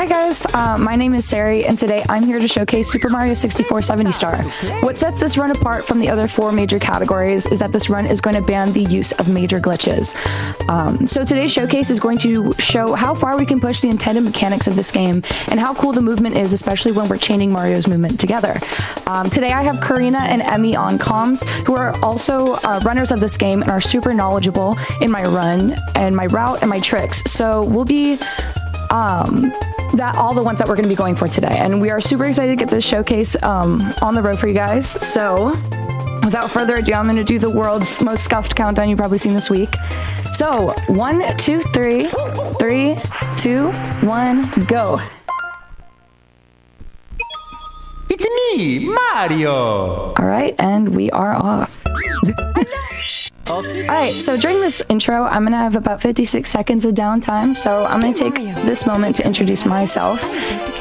guys, my name is Sarry, and today I'm here to showcase Super Mario 64 70 Star. What sets this run apart from the other 4 major categories is that this run is going to ban the use of major glitches. So today's showcase is going to show how far we can push the intended mechanics of this game and how cool the movement is, especially when we're chaining Mario's movement together. Today I have Karinana and Emmy on comms, who are also runners of this game and are super knowledgeable in my run and my route and my tricks. So we'll be all the ones that we're going to be going for today, and we are super excited to get this showcase on the road for you guys. So without further ado, I'm going to do the world's most scuffed countdown you've probably seen this week. So 1 2 3 3 2 1 go. It's me, Mario. All right, and we are off. All right, so during this intro, I'm going to have about 56 seconds of downtime, so I'm going to take this moment to introduce myself.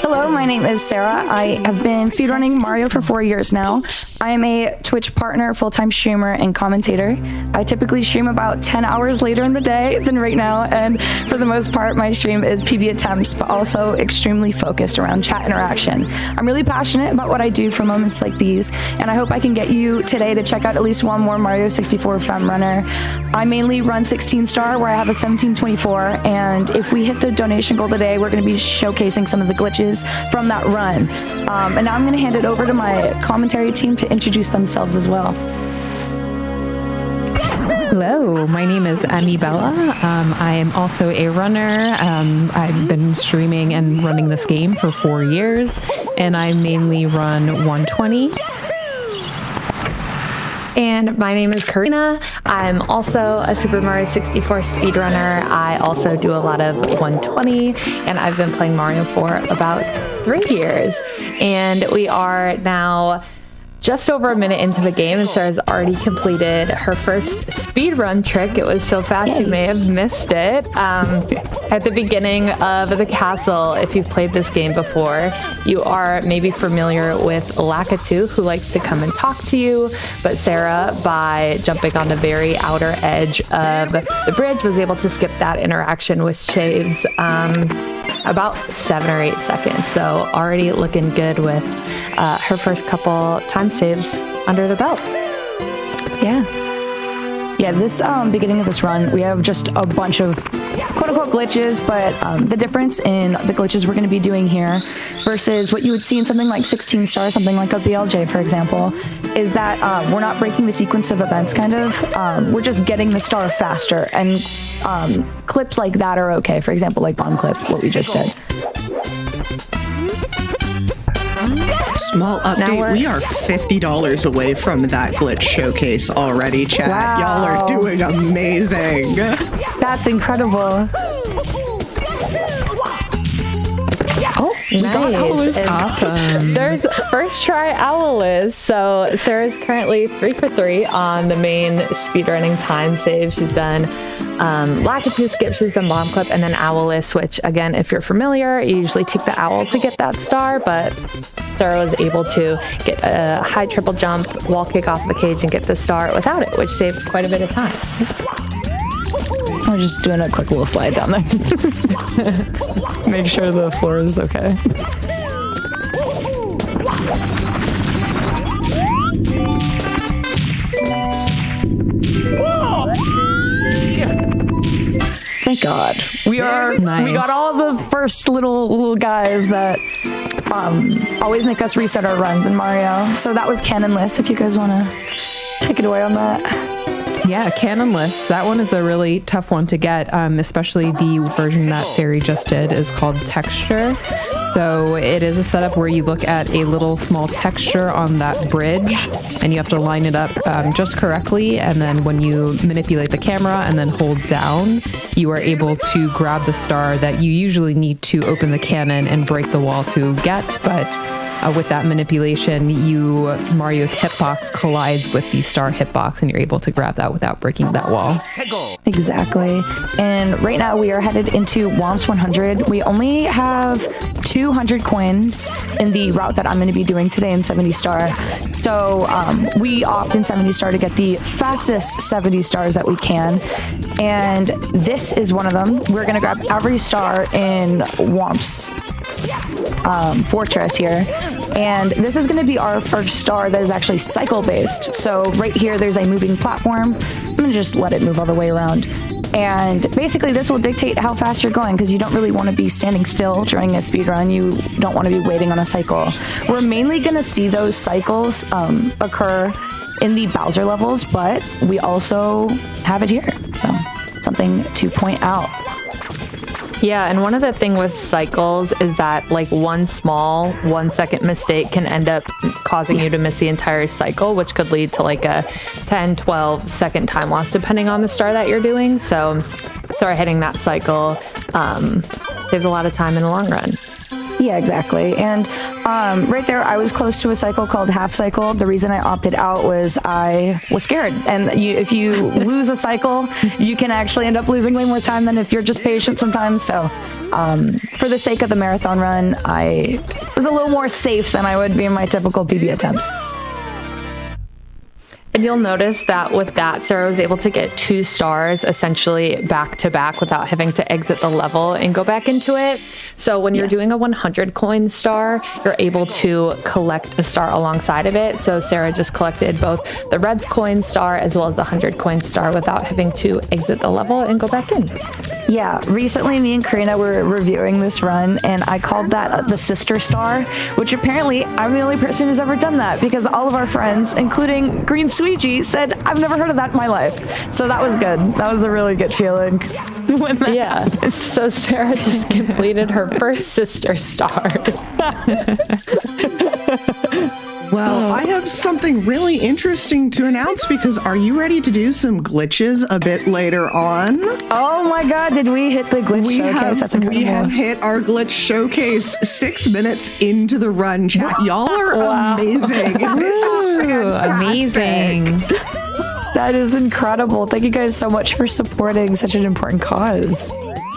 Hello, my name is Sarah. I have been speedrunning Mario for 4 years now. I am a Twitch partner, full-time streamer, and commentator. I typically stream about 10 hours later in the day than right now, and for the most part, my stream is PB attempts, but also extremely focused around chat interaction. I'm really passionate about what I do for moments like these, and I hope I can get you today to check out at least one more Mario 64 fun runner. I mainly run 16 star, where I have a 1724, and if we hit the donation goal today, we're going to be showcasing some of the glitches from that run. And now I'm going to hand it over to my commentary team to introduce themselves as well. Hello, my name is EmiBella. I am also a runner. I've been streaming and running this game for 4 years, and I mainly run 120. And my name is Karinana. I'm also a Super Mario 64 speedrunner. I also do a lot of 120, and I've been playing Mario for about 3 years. And we are now just over a minute into the game, and Sarah's already completed her first speedrun trick. It was so fast you may have missed it. At the beginning of the castle, if you've played this game before, you are maybe familiar with Lakitu, who likes to come and talk to you, but Sarah, by jumping on the very outer edge of the bridge, was able to skip that interaction, which shaves about 7 or 8 seconds. So already looking good with her first couple time saves under the belt. Yeah, this beginning of this run, we have just a bunch of quote-unquote glitches, but the difference in the glitches we're going to be doing here versus what you would see in something like 16 star, something like a BLJ, for example, is that we're not breaking the sequence of events, kind of. We're just getting the star faster, and clips like that are okay. For example, like bomb clip, what we just did. Small update, we are $50 away from that glitch showcase already, chat. Wow. Y'all are doing amazing. That's incredible. Oh, We got Owl's awesome. There's first try Owl's. So Sarah's currently 3 for 3 on the main speedrunning time save. She's done Lakitu skip, she's done bomb clip, and then Owl's, which again, if you're familiar, you usually take the owl to get that star, but Sarah was able to get a high triple jump, wall kick off the cage, and get the star without it, which saves quite a bit of time. I'm just doing a quick little slide down there. Make sure the floor is okay. Thank God. We got all the first little guys that always make us reset our runs in Mario. So that was canonless, if you guys want to take it away on that. Yeah, canonless. That one is a really tough one to get, especially the version that Sarry just did is called texture. So it is a setup where you look at a little small texture on that bridge and you have to line it up just correctly. And then when you manipulate the camera and then hold down, you are able to grab the star that you usually need to open the cannon and break the wall to get. But with that manipulation, Mario's hitbox collides with the star hitbox, and you're able to grab that without breaking that wall. Exactly. And right now we are headed into Womps 100. We only have 200 coins in the route that I'm going to be doing today in 70 star. So we opt in 70 star to get the fastest 70 stars that we can. And this is one of them. We're going to grab every star in Womps fortress here. And this is going to be our first star that is actually cycle based. So right here, there's a moving platform. I'm going to just let it move all the way around. And basically this will dictate how fast you're going, because you don't really want to be standing still during a speed run. You don't want to be waiting on a cycle. We're mainly going to see those cycles occur in the Bowser levels, but we also have it here. So something to point out. Yeah, and one of the thing with cycles is that like one small 1 second mistake can end up causing you to miss the entire cycle, which could lead to like a 10, 12 second time loss depending on the star that you're doing. So start hitting that cycle saves a lot of time in the long run. Yeah, exactly. And right there, I was close to a cycle called half cycle. The reason I opted out was I was scared. And if you lose a cycle, you can actually end up losing way more time than if you're just patient sometimes. So for the sake of the marathon run, I was a little more safe than I would be in my typical PB attempts. And you'll notice that with that, Sarah was able to get 2 stars essentially back to back without having to exit the level and go back into it. So when you're doing a 100 coin star, you're able to collect a star alongside of it. So Sarah just collected both the red coin star as well as the 100 coin star without having to exit the level and go back in. Yeah, recently me and Karina were reviewing this run, and I called that the sister star, which apparently I'm the only person who's ever done that, because all of our friends, including Green Sweetie, said, I've never heard of that in my life. So that was good. That was a really good feeling. Yeah, so Sarah just completed her first sister star. Well, I have something really interesting to announce, because are you ready to do some glitches a bit later on? Oh my god, did we hit the glitch showcase? That's incredible. We have hit our glitch showcase 6 minutes into the run, chat. Y'all are amazing. This is fantastic. Amazing. That is incredible. Thank you guys so much for supporting such an important cause.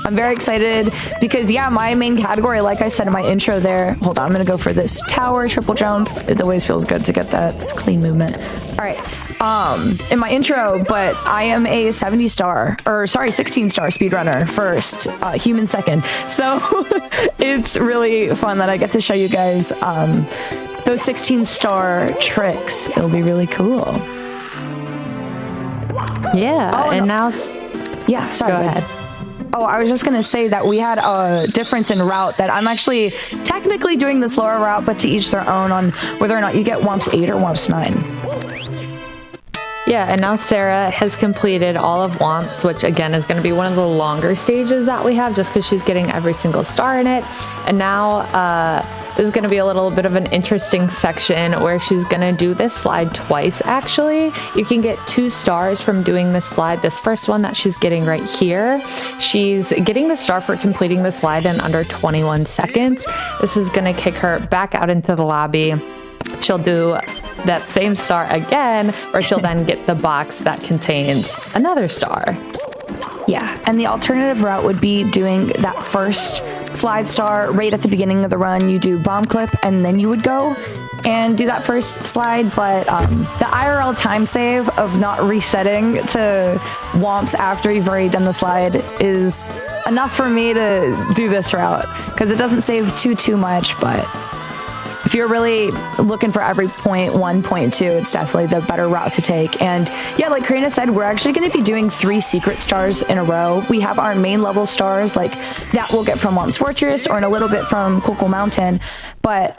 I'm very excited because, yeah, my main category, like I said in my intro there, hold on, I'm going to go for this tower triple jump. It always feels good to get that clean movement. All right. In my intro, but I am a 16 star speedrunner first, human second. So it's really fun that I get to show you guys those 16 star tricks. It'll be really cool. Yeah. And now, yeah, sorry. Go ahead. Oh, I was just going to say that we had a difference in route, that I'm actually technically doing the slower route, but to each their own on whether or not you get Womps 8 or Womps 9. Yeah, and now Sarah has completed all of Womps, which again is going to be one of the longer stages that we have just because she's getting every single star in it. And now this is going to be a little bit of an interesting section where she's going to do this slide twice, actually. You can get 2 stars from doing this slide. This first one that she's getting right here, she's getting the star for completing the slide in under 21 seconds. This is going to kick her back out into the lobby. She'll do that same star again, where she'll then get the box that contains another star. Yeah, and the alternative route would be doing that first slide star right at the beginning of the run. You do bomb clip, and then you would go and do that first slide. But the IRL time save of not resetting to Womps after you've already done the slide is enough for me to do this route, because it doesn't save too much, but if you're really looking for every point 1, point 2, it's definitely the better route to take. And yeah, like Karina said, we're actually going to be doing 3 secret stars in a row. We have our main level stars, like that we'll get from Womps Fortress or in a little bit from Coco Mountain. But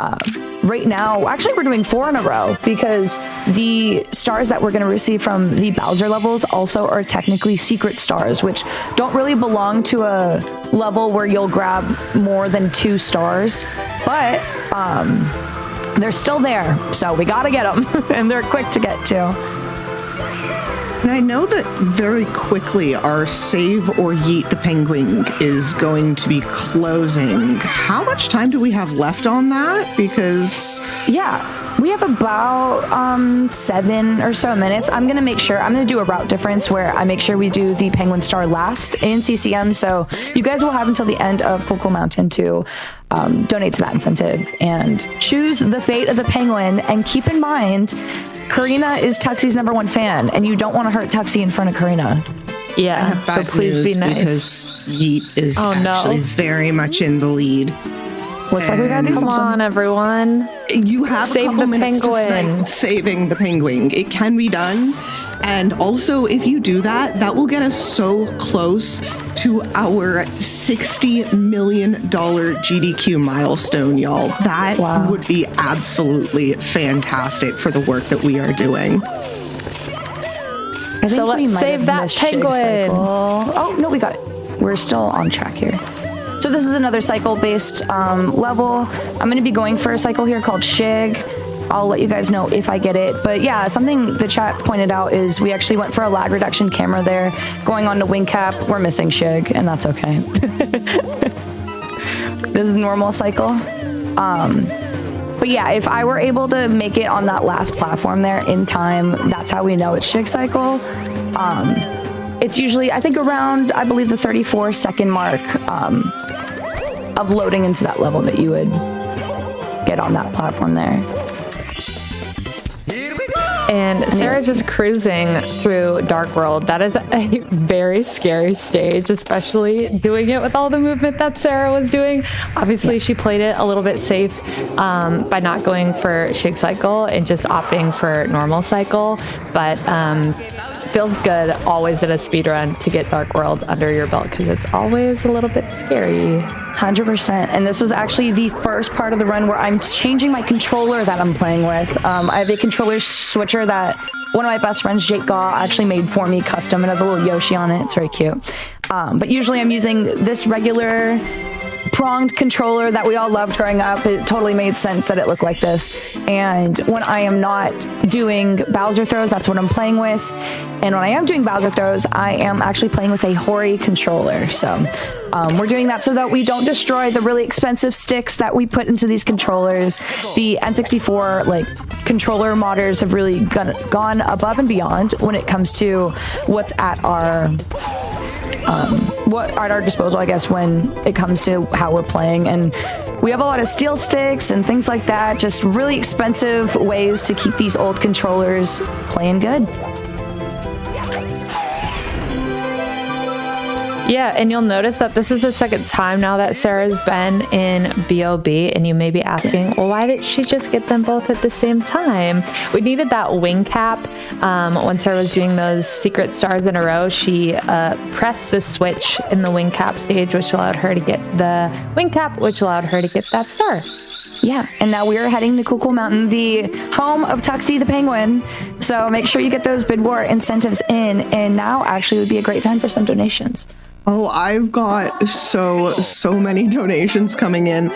right now, actually, we're doing 4 in a row, because the stars that we're going to receive from the Bowser levels also are technically secret stars, which don't really belong to a level where you'll grab more than 2 stars. But they're still there, so we gotta get them, and they're quick to get to. And I know that very quickly our Save or Yeet the Penguin is going to be closing. How much time do we have left on that? Because we have about 7 or so minutes. I'm gonna do a route difference where I make sure we do the Penguin Star last in CCM, so you guys will have until the end of Coco Mountain to donate to that incentive and choose the fate of the penguin. And keep in mind, Karina is Tuxie's #1 fan, and you don't want to hurt Tuxie in front of Karina. Yeah, so please be nice. Because Yeet is actually very much in the lead. Looks like we gotta do Come something. on, everyone. You have Save a couple the minutes to penguin. snipe saving the penguin. It can be done. And also, if you do that, that will get us so close to our $60 million GDQ milestone, y'all. That would be absolutely fantastic for the work that we are doing. I think So we let's might save have that missed Shig penguin. cycle. Oh, no, we got it. We're still on track here. So this is another cycle-based level. I'm going to be going for a cycle here called Shig. I'll let you guys know if I get it. But yeah, something the chat pointed out is we actually went for a lag reduction camera there. Going on to wing cap, we're missing Shig, and that's okay. This is normal cycle. But yeah, if I were able to make it on that last platform there in time, that's how we know it's Shig cycle. It's usually, I think, around, I believe, the 34-second mark of loading into that level that you would get on that platform there. And Sarah's just cruising through Dark World. That is a very scary stage, especially doing it with all the movement that Sarah was doing. Obviously, she played it a little bit safe by not going for Shig Cycle and just opting for normal cycle. But feels good always in a speedrun to get Dark World under your belt because it's always a little bit scary. 100%. And this was actually the first part of the run where I'm changing my controller that I'm playing with. I have a controller switcher that one of my best friends, Jake Gaw, actually made for me custom. It has a little Yoshi on it. It's very cute. But usually I'm using this regular pronged controller that we all loved growing up. It totally made sense that it looked like this. And when I am not doing Bowser throws, that's what I'm playing with. And when I am doing Bowser throws, I am actually playing with a Hori controller. So we're doing that so that we don't destroy the really expensive sticks that we put into these controllers. The N64 controller modders have really gone above and beyond when it comes to what's at our disposal, I guess, when it comes to how we're playing. And we have a lot of steel sticks and things like that, just really expensive ways to keep these old controllers playing good. Yeah, and you'll notice that this is the second time now that Sarah's been in BOB, and you may be asking, well, why did she just get them both at the same time? We needed that wing cap. When Sarah was doing those secret stars in a row, she pressed the switch in the wing cap stage, which allowed her to get the wing cap, which allowed her to get that star. Yeah, and now we are heading to Cool Mountain, the home of Tuxie the Penguin. So make sure you get those bid war incentives in, and now actually would be a great time for some donations. Oh, I've got so many donations coming in.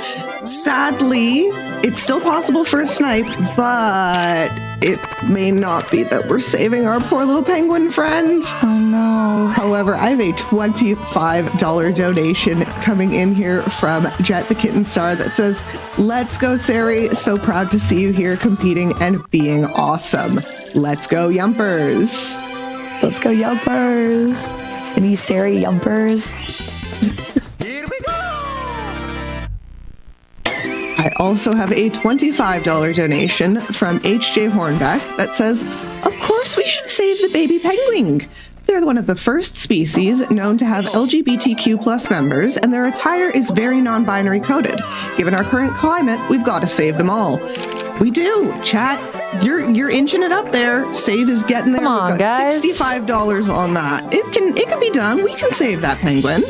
Sadly, it's still possible for a snipe, but it may not be that we're saving our poor little penguin friend. Oh no. However, I have a $25 donation coming in here from Jet the Kitten Star that says, "Let's go, Sarry. So proud to see you here competing and being awesome. Let's go, Yumpers." Let's go, Yumpers. Any Sarry Yumpers? I also have a $25 donation from HJ Hornbeck that says, "Of course we should save the baby penguin. They're one of the first species known to have LGBTQ plus members, and their attire is very non-binary coded. Given our current climate, we've got to save them all." We do, chat. You're inching it up there. Save is getting there. Come on, We've got guys. $65 on that. It can be done. We can save that penguin.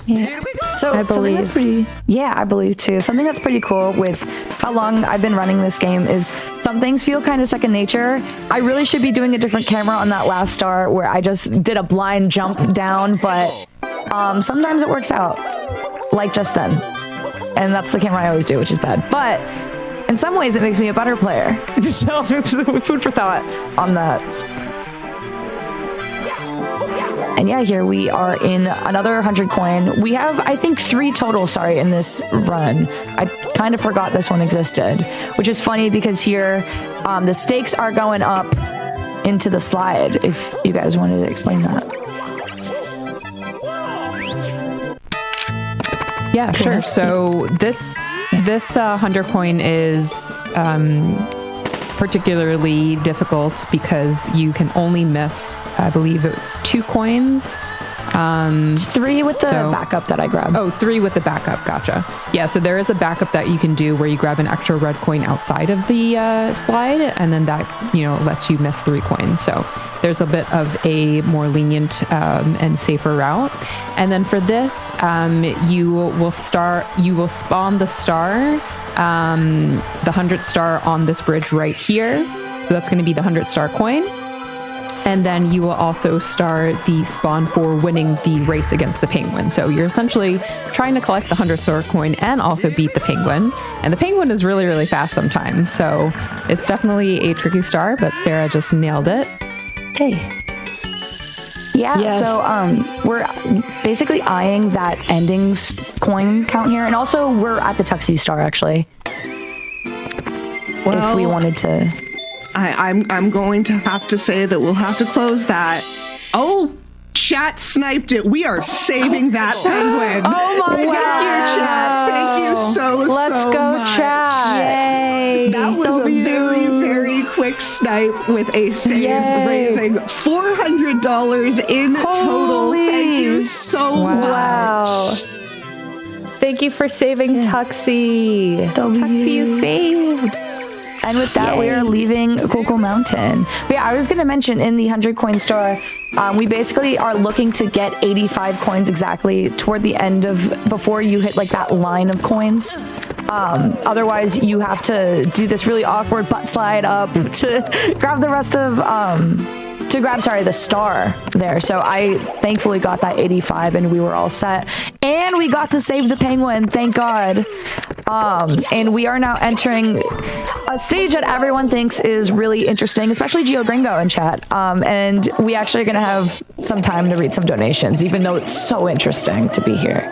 Yeah. So I something that's believe. I believe too. Something that's pretty cool with how long I've been running this game is some things feel kind of second nature. I really should be doing a different camera on that last star where I just did a blind jump down, but sometimes it works out, like just then. And that's the camera I always do, which is bad. But in some ways, it makes me a better player. So it's food for thought on that. And yeah, here we are in another 100 coin. We have, I think, 3 total, in this run. I kind of forgot this one existed, which is funny because here the stakes are going up into the slide, if you guys wanted to explain that. Yeah, sure. So this 100 coin is particularly difficult because you can only miss, I believe it's 2 coins 3 with the backup that I grabbed. Oh, 3 with the backup. Gotcha. Yeah, so there is a backup that you can do where you grab an extra red coin outside of the slide, and then that, lets you miss 3 coins. So there's a bit of a more lenient and safer route. And then for this, you will spawn the star, the 100 star on this bridge right here. So that's going to be the 100 star coin. And then you will also start the spawn for winning the race against the penguin. So you're essentially trying to collect the 100 star coin and also beat the penguin. And the penguin is really, really fast sometimes. So it's definitely a tricky star, but Sarah just nailed it. Hey. Yeah, yes. So we're basically eyeing that endings coin count here. And also we're at the Tuxie star, actually. Well, if we wanted to... I'm going to have to say that we'll have to close that. Oh, chat sniped it. We are saving that penguin. Oh my God. Thank you, chat. Thank you so Let's go, much. Chat. Yay. That was a very, very quick snipe with a save, raising $400 in total. Thank you so much. Thank you for saving Tuxie. Tuxie is saved. And with that, we are leaving Cool Mountain. But yeah, I was going to mention in the 100 coin store, we basically are looking to get 85 coins exactly toward the end before you hit like that line of coins. Otherwise, you have to do this really awkward butt slide up to grab the rest of... the star there. So I thankfully got that 85 and we were all set. And we got to save the penguin, thank God. And we are now entering a stage that everyone thinks is really interesting, especially Geo Gringo in chat. And we actually are going to have some time to read some donations, even though it's so interesting to be here.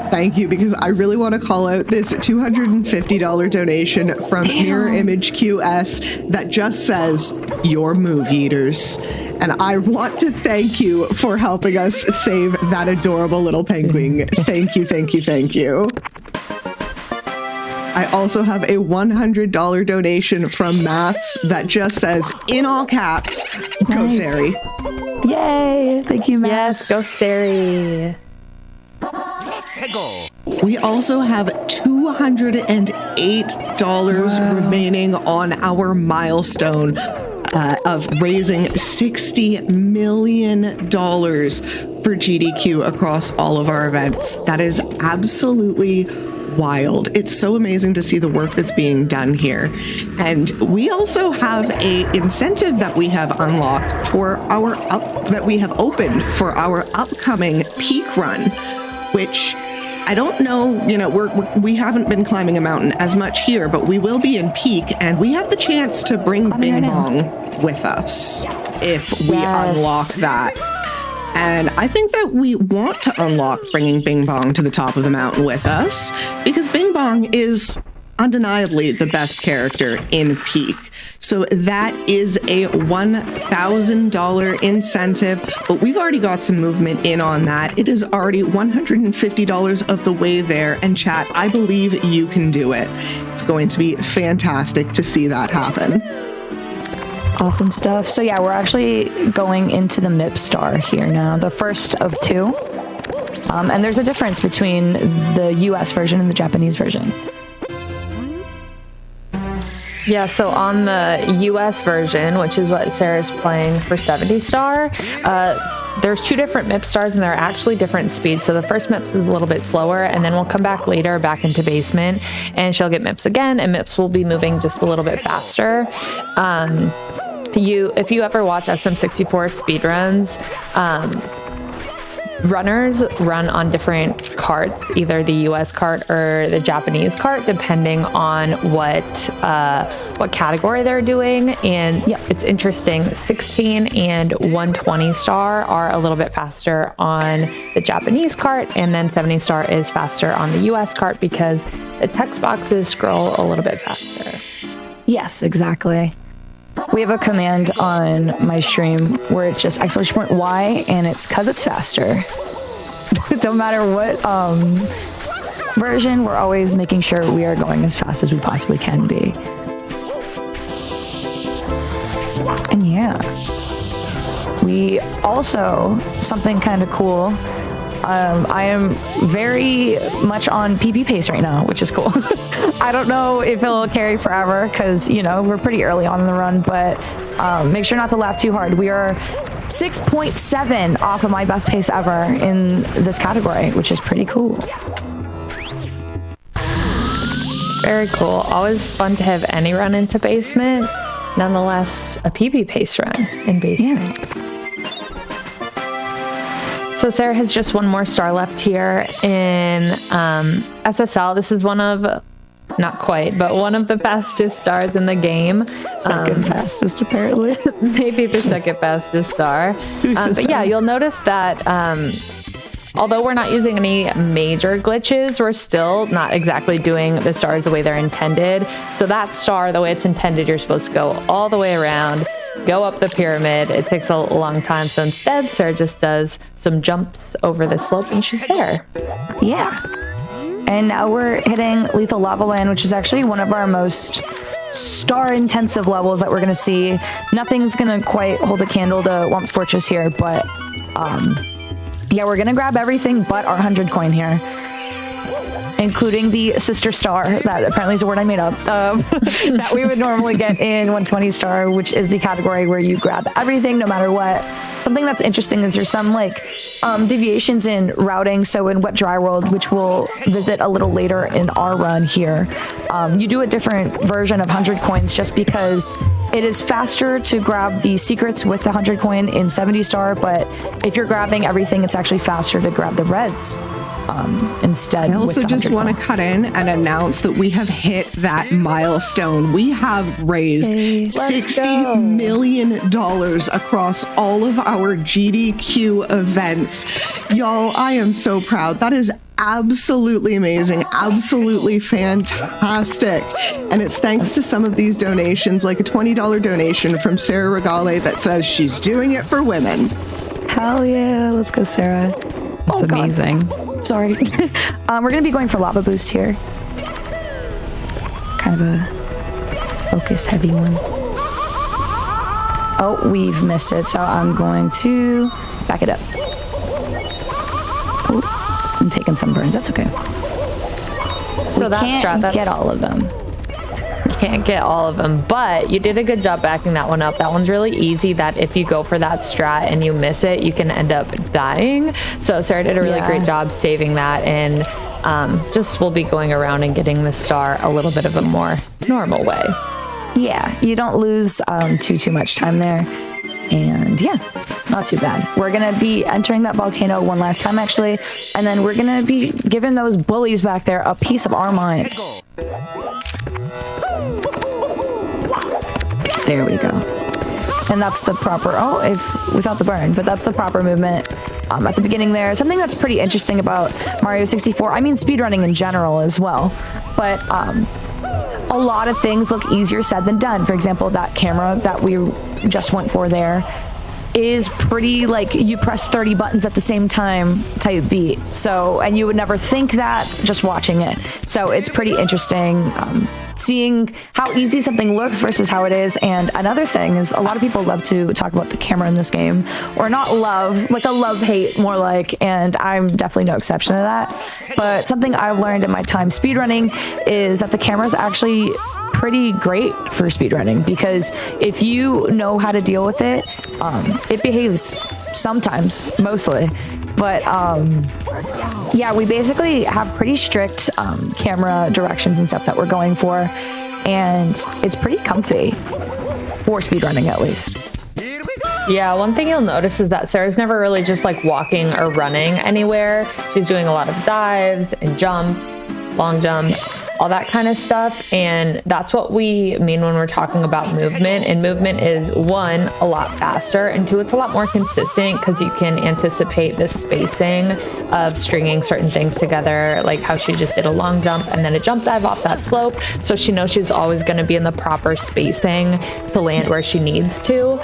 Thank you, because I really want to call out this $250 donation from Mirror Image QS that just says, "Your move eaters." And I want to thank you for helping us save that adorable little penguin. Thank you, thank you, thank you. I also have a $100 donation from Maths that just says, in all caps, "Go Sarry." Yay! Thank you, Maths. Yes, go Sarry. We also have $208 remaining on our milestone of raising $60 million for GDQ across all of our events. That is absolutely wild. It's so amazing to see the work that's being done here. And we also have a incentive that we have unlocked for that we have opened for our upcoming peak run, which I don't know, we haven't been climbing a mountain as much here, but we will be in peak, and we have the chance to bring Bing Bong with us if we unlock that. And I think that we want to unlock bringing Bing Bong to the top of the mountain with us, because Bing Bong is undeniably the best character in peak. So that is a $1,000 incentive, but we've already got some movement in on that. It is already $150 of the way there, and chat, I believe you can do it. It's going to be fantastic to see that happen. Awesome stuff. So yeah, we're actually going into the MIP star here now, the first of 2. And there's a difference between the US version and the Japanese version. Yeah, so on the US version, which is what Sarah's playing for 70 star, there's 2 different MIP stars and they're actually different speeds. So the first MIP is a little bit slower, and then we'll come back later back into basement and she'll get MIPs again, and MIPs will be moving just a little bit faster. If you ever watch SM64 speedruns, runners run on different carts, either the US cart or the Japanese cart, depending on what category they're doing. And yeah, it's interesting. 16 and 120 star are a little bit faster on the Japanese cart, and then 70 star is faster on the US cart because the text boxes scroll a little bit faster. Yes, exactly. We have a command on my stream where it's just !Y, and it's because it's faster. No matter what version, we're always making sure we are going as fast as we possibly can be. And yeah. We also, something kind of cool, I am very much on PP pace right now, which is cool. I don't know if it'll carry forever because, you know, we're pretty early on in the run, but make sure not to laugh too hard. We are 6.7 off of my best pace ever in this category, which is pretty cool. Very cool. Always fun to have any run into basement. Nonetheless, a PP pace run in basement. Yeah. So Sarah has just one more star left here in SSL. This is one of, not quite, but one of the fastest stars in the game. Second fastest, apparently. Maybe the second fastest star. But yeah, you'll notice that although we're not using any major glitches, we're still not exactly doing the stars the way they're intended. So that star, the way it's intended, you're supposed to go all the way around, go up the pyramid. It takes a long time. So instead, Sarah just does some jumps over the slope and she's there. Yeah. And now we're hitting Lethal Lava Land, which is actually one of our most star-intensive levels that we're going to see. Nothing's going to quite hold a candle to Whump's Fortress here, but yeah, we're going to grab everything but our 100 coin here, including the sister star, that apparently is a word I made up, that we would normally get in 120 star, which is the category where you grab everything no matter what. Something that's interesting is there's some like deviations in routing. So in Wet Dry World, which we'll visit a little later in our run here, you do a different version of 100 coins just because it is faster to grab the secrets with the 100 coin in 70 star, but if you're grabbing everything, it's actually faster to grab the reds instead. I also just want to cut in and announce that we have hit that milestone. We have raised $60 million across all of our GDQ events. Y'all, I am so proud. That is absolutely amazing, absolutely fantastic. And it's thanks to some of these donations, like a $20 donation from Sarah Regale that says she's doing it for women. Hell yeah, let's go, Sarah. That's amazing. Sorry. We're going to be going for Lava Boost here. Kind of a focus heavy one. Oh, we've missed it, so I'm going to back it up. Ooh, I'm taking some burns. That's okay. So we can't get all of them. Can't get all of them, but you did a good job backing that one up. That one's really easy, that if you go for that strat and you miss it, you can end up dying. So Sarah did a really great job saving that, and just we'll be going around and getting the star a little bit of a more normal way. Yeah, you don't lose too much time there, and yeah, not too bad. We're gonna be entering that volcano one last time actually, and then we're gonna be giving those bullies back there a piece of our mind. There we go. And that's the proper, without the burn, but that's the proper movement at the beginning there. Something that's pretty interesting about Mario 64, I mean speedrunning in general as well, but a lot of things look easier said than done. For example, that camera that we just went for there is pretty like you press 30 buttons at the same time type beat. So, and you would never think that just watching it. So it's pretty interesting seeing how easy something looks versus how it is. And another thing is a lot of people love to talk about the camera in this game, or not love, like a love-hate more like, and I'm definitely no exception to that. But something I've learned in my time speedrunning is that the camera is actually pretty great for speedrunning, because if you know how to deal with it, it behaves sometimes, mostly. But yeah, we basically have pretty strict camera directions and stuff that we're going for, and it's pretty comfy for speedrunning at least. Yeah, one thing you'll notice is that Sarah's never really just like walking or running anywhere. She's doing a lot of dives and long jumps, all that kind of stuff. And that's what we mean when we're talking about movement. And movement is, one, a lot faster, and two, it's a lot more consistent because you can anticipate the spacing of stringing certain things together, like how she just did a long jump and then a jump dive off that slope. So she knows she's always going to be in the proper spacing to land where she needs to.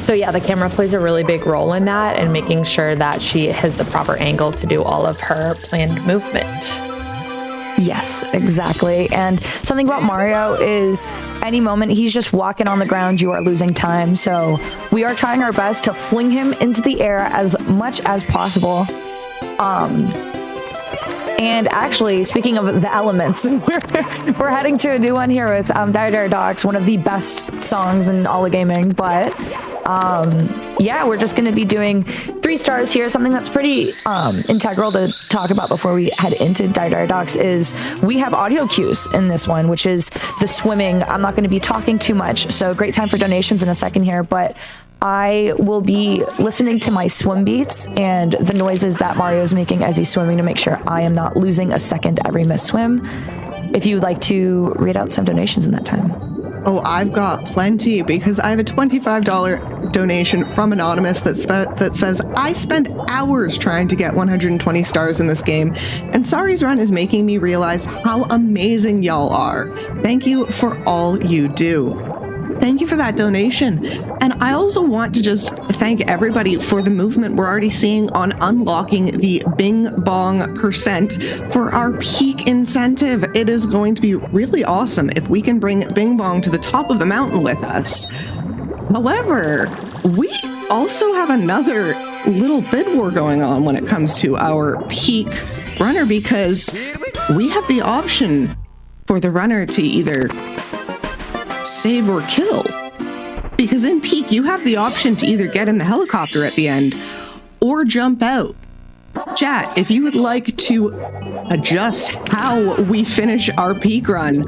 So yeah, the camera plays a really big role in that, and making sure that she has the proper angle to do all of her planned movement. Yes, exactly. And something about Mario is any moment he's just walking on the ground, you are losing time. So we are trying our best to fling him into the air as much as possible. And actually, speaking of the elements, we're heading to a new one here with Dire Docs, one of the best songs in all of gaming. But yeah, we're just going to be doing 3 stars here. Something that's pretty integral to talk about before we head into Dire Docs is we have audio cues in this one, which is the swimming. I'm not going to be talking too much, so great time for donations in a second here, but I will be listening to my swim beats and the noises that Mario's making as he's swimming to make sure I am not losing a second every missed swim. If you'd like to read out some donations in that time. Oh, I've got plenty because I have a $25 donation from Anonymous that says, I spent hours trying to get 120 stars in this game, and Sarry's run is making me realize how amazing y'all are. Thank you for all you do. Thank you for that donation. And I also want to just thank everybody for the movement we're already seeing on unlocking the Bing Bong percent for our peak incentive. It is going to be really awesome if we can bring Bing Bong to the top of the mountain with us. However, we also have another little bid war going on when it comes to our peak runner, because we have the option for the runner to either save or kill, because in peak you have the option to either get in the helicopter at the end or jump out. Chat, if you would like to adjust how we finish our peak run,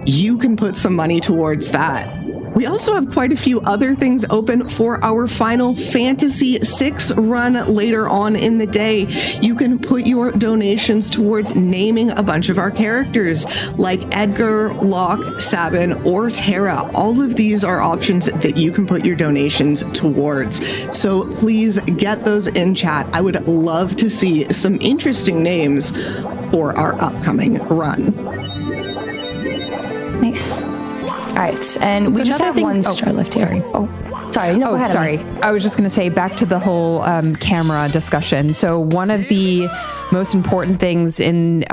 you can put some money towards that. We also have quite a few other things open for our Final Fantasy VI run later on in the day. You can put your donations towards naming a bunch of our characters like Edgar, Locke, Sabin, or Terra. All of these are options that you can put your donations towards. So please get those in chat. I would love to see some interesting names for our upcoming run. Nice. All right, and we just have one star left here. Sorry. No, go ahead. Sorry. I was just going to say, back to the whole camera discussion. So one of the most important things in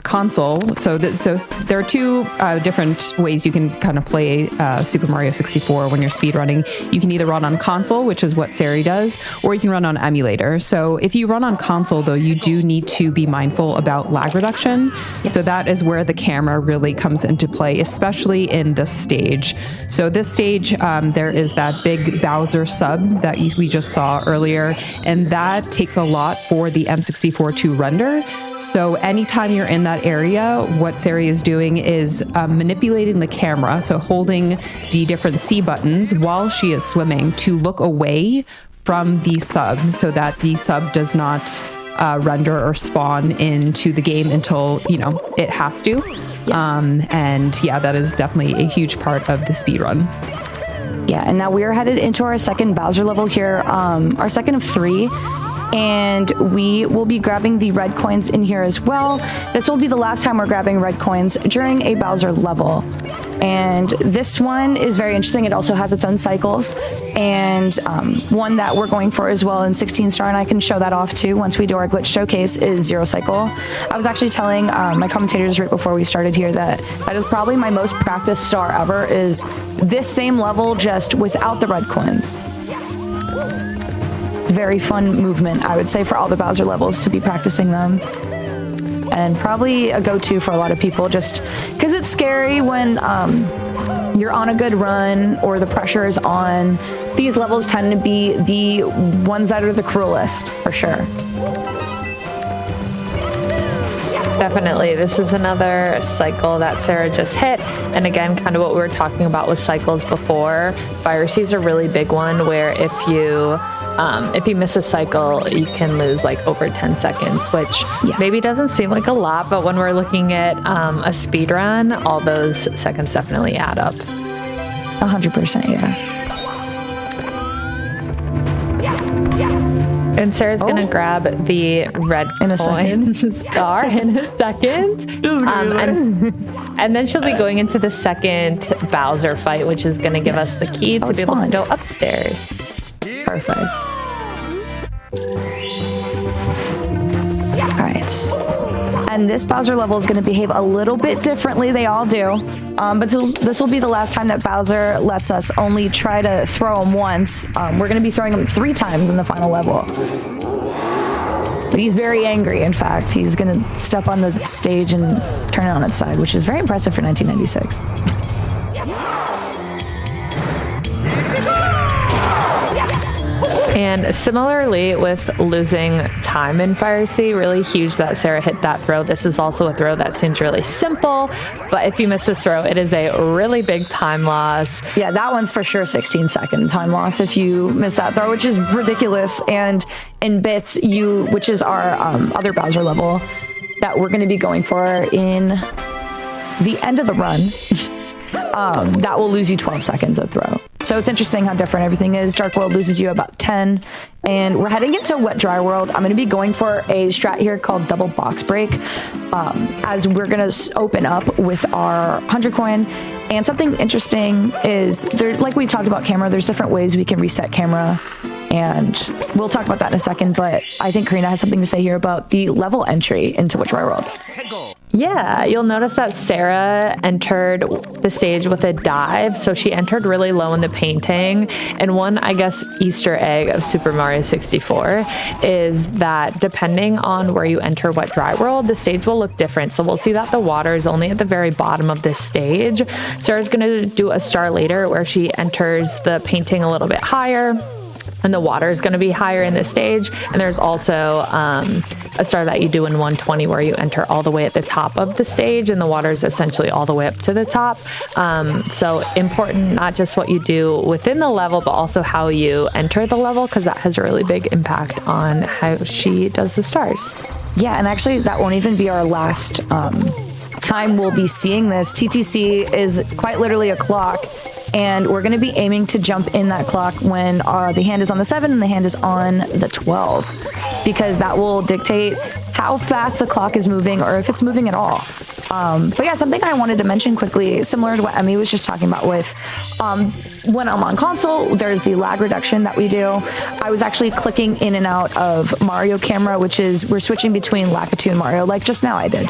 console, so there are 2 different ways you can kind of play Super Mario 64 when you're speedrunning. You can either run on console, which is what sarryy does, or you can run on emulator. So if you run on console, though, you do need to be mindful about lag reduction. Yes. So that is where the camera really comes into play, especially in this stage. So this stage, there is that big Bowser sub that we just saw earlier, and that takes a lot for the N64 to render. So anytime you're in that area, what sarryy is doing is manipulating the camera, so holding the different C buttons while she is swimming to look away from the sub so that the sub does not render or spawn into the game until, it has to. Yes. And yeah, that is definitely a huge part of the speedrun. Yeah, and now we're headed into our second Bowser level here, our second of 3, and we will be grabbing the red coins in here as well. This will be the last time we're grabbing red coins during a Bowser level. And this one is very interesting. It also has its own cycles, and one that we're going for as well in 16 star, and I can show that off too once we do our glitch showcase, is 0 cycle. I was actually telling my commentators right before we started here that is probably my most practiced star ever, is this same level just without the red coins. It's very fun movement, I would say, for all the Bowser levels to be practicing them. And probably a go-to for a lot of people, just because it's scary when you're on a good run or the pressure is on. These levels tend to be the ones that are the cruelest, for sure. Definitely. This is another cycle that Sarah just hit. And again, kind of what we were talking about with cycles before. Viruses are a really big one, where if you miss a cycle, you can lose like over 10 seconds, which maybe doesn't seem like a lot, but when we're looking at a speed run, all those seconds definitely add up. 100%, yeah. And Sarah's gonna grab the red coin star in a second. And then she'll be going into the second Bowser fight, which is gonna give us the key to be able to go upstairs. Perfect. All right. And this Bowser level is going to behave a little bit differently. They all do. But this will be the last time that Bowser lets us only try to throw him once. We're going to be throwing him 3 times in the final level. But he's very angry, in fact. He's going to step on the stage and turn it on its side, which is very impressive for 1996. And similarly with losing time in Fire Sea, really huge that Sarah hit that throw. This is also a throw that seems really simple, but if you miss a throw, it is a really big time loss. Yeah, that one's for sure 16-second time loss if you miss that throw, which is ridiculous. And in bits, which is our other Bowser level that we're going to be going for in the end of the run, that will lose you 12 seconds of throw. So it's interesting how different everything is. Dark World loses you about 10. And we're heading into Wet Dry World. I'm going to be going for a strat here called Double Box Break, as we're going to open up with our 100 coin. And something interesting is, there, like we talked about camera, there's different ways we can reset camera. And we'll talk about that in a second. But I think Karina has something to say here about the level entry into Wet Dry World. Yeah, you'll notice that Sarah entered the stage with a dive, so she entered really low in the painting. And one, I guess, Easter egg of Super Mario 64 is that depending on where you enter Wet Dry World, the stage will look different. So we'll see that the water is only at the very bottom of this stage. Sarah's going to do a star later where she enters the painting a little bit higher, and the water is going to be higher in this stage. And there's also a star that you do in 120 where you enter all the way at the top of the stage and the water is essentially all the way up to the top. So important, not just what you do within the level, but also how you enter the level, because that has a really big impact on how she does the stars. Yeah, and actually that won't even be our last time we'll be seeing this. TTC is quite literally a clock, and we're going to be aiming to jump in that clock when the hand is on the 7 and the hand is on the 12, because that will dictate how fast the clock is moving or if it's moving at all. But yeah, something I wanted to mention quickly, similar to what Emmy was just talking about with when I'm on console, there's the lag reduction that we do. I was actually clicking in and out of Mario camera, which is we're switching between Lakitu and Mario, like just now I did.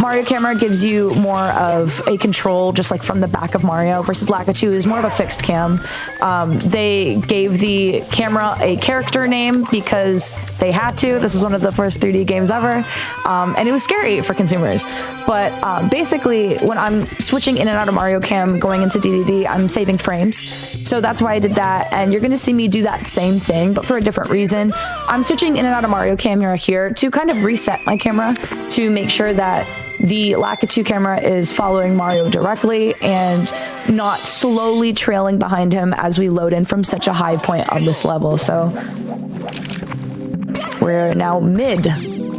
Mario camera gives you more of a control, just like from the back of Mario, versus Lakitu is more of a fixed cam. They gave the camera a character name because they had to. This was one of the first 3D games ever, and it was scary for consumers. But basically, when I'm switching in and out of Mario cam, going into DDD, I'm saving frames. So that's why I did that, and you're going to see me do that same thing, but for a different reason. I'm switching in and out of Mario camera here to kind of reset my camera to make sure that the Lakitu camera is following Mario directly and not slowly trailing behind him as we load in from such a high point of this level. So we're now mid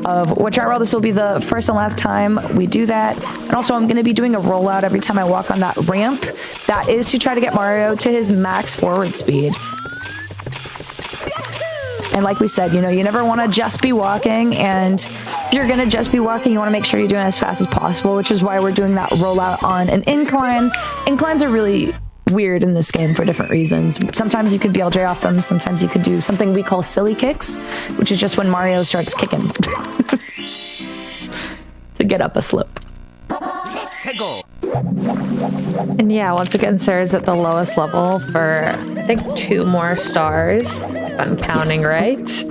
of Wet Dry World. This will be the first and last time we do that. And also I'm going to be doing a rollout every time I walk on that ramp. That is to try to get Mario to his max forward speed. And like we said, you know, you never want to just be walking, and if you're going to just be walking, you want to make sure you're doing it as fast as possible, which is why we're doing that rollout on an incline. Inclines are really weird in this game for different reasons. Sometimes you could BLJ off them, sometimes you could do something we call silly kicks, which is just when Mario starts kicking to get up a slope. And yeah, once again, Sarah's at the lowest level for, I think, 2 more stars, if I'm counting right. So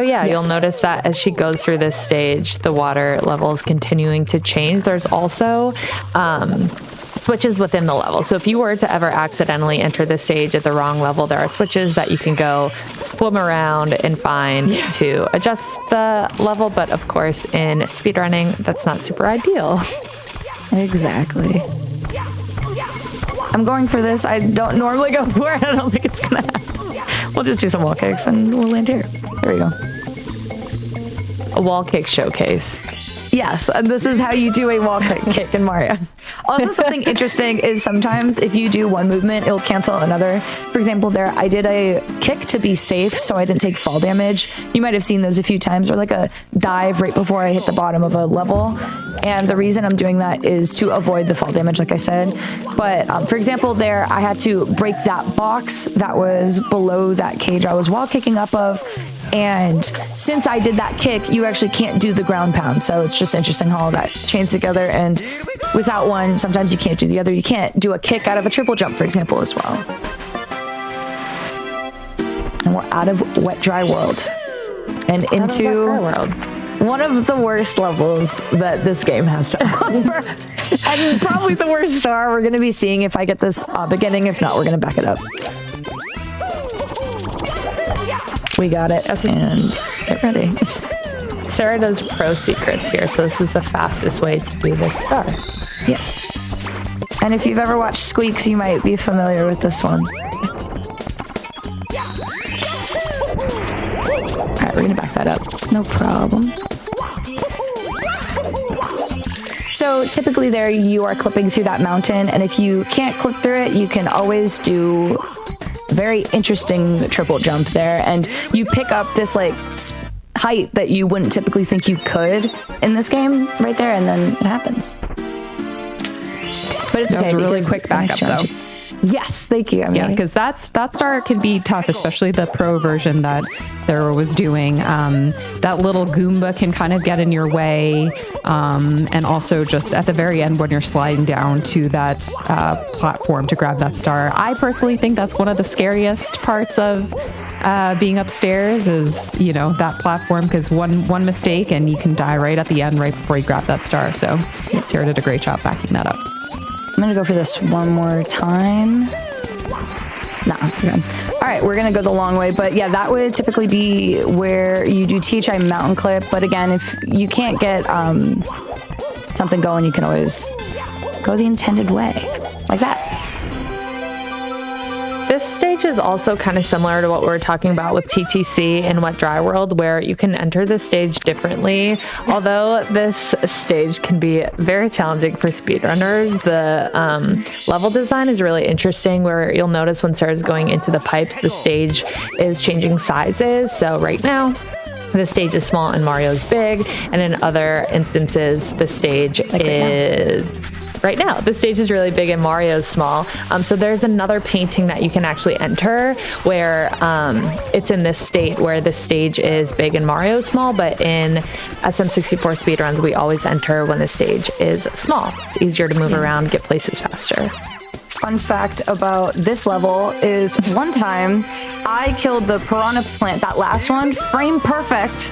yeah, you'll notice that as she goes through this stage, the water level is continuing to change. There's also switches within the level. So if you were to ever accidentally enter the stage at the wrong level, there are switches that you can go swim around and find to adjust the level. But of course, in speedrunning, that's not super ideal. Exactly. I'm going for this. I don't normally go for it. I don't think it's gonna happen. We'll just do some wall kicks and we'll land here. There we go. A wall kick showcase. Yes, and this is how you do a wall kick in Mario. Also, something interesting is sometimes if you do one movement, it'll cancel another. For example, there, I did a kick to be safe, so I didn't take fall damage. You might have seen those a few times, or like a dive right before I hit the bottom of a level. And the reason I'm doing that is to avoid the fall damage, like I said. But for example, there, I had to break that box that was below that cage I was wall kicking up of. And since I did that kick, you actually can't do the ground pound. So it's just interesting how all that chains together. And without one, sometimes you can't do the other. You can't do a kick out of a triple jump, for example, as well. And we're out of Wet Dry World and into one of the worst levels that this game has to offer. And probably the worst star. We're going to be seeing if I get this beginning. If not, we're going to back it up. We got it. And get ready. Sarryy does pro secrets here, so this is the fastest way to do this star. Yes. And if you've ever watched Squeaks, you might be familiar with this one. Alright, we're gonna back that up. No problem. So typically there you are clipping through that mountain, and if you can't clip through it, you can always do a very interesting triple jump there, and you pick up this like height that you wouldn't typically think you could in this game right there, and then it happens. But it's okay. That was a really quick backup though. Yes, thank you. Yeah, because that star can be tough, especially the pro version that Sarryy was doing. That little Goomba can kind of get in your way. And also just at the very end when you're sliding down to that platform to grab that star. I personally think that's one of the scariest parts of being upstairs is, you know, that platform, because one mistake and you can die right at the end, right before you grab that star. So yes. Sarryy did a great job backing that up. I'm gonna go for this one more time. No, it's okay. All right, we're gonna go the long way, but yeah, that would typically be where you do THI mountain clip. But again, if you can't get something going, you can always go the intended way, like that. This stage is also kind of similar to what we were talking about with TTC and Wet Dry World, where you can enter the stage differently. Although this stage can be very challenging for speedrunners, the level design is really interesting, where you'll notice when Sarryy's going into the pipes, the stage is changing sizes. So right now, the stage is small and Mario's big, and in other instances, the stage is... Right now, the stage is really big and Mario's small. So there's another painting that you can actually enter where it's in this state where the stage is big and Mario's small, but in SM64 speedruns, we always enter when the stage is small. It's easier to move around, get places faster. Fun fact about this level is one time I killed the piranha plant, that last one, frame perfect,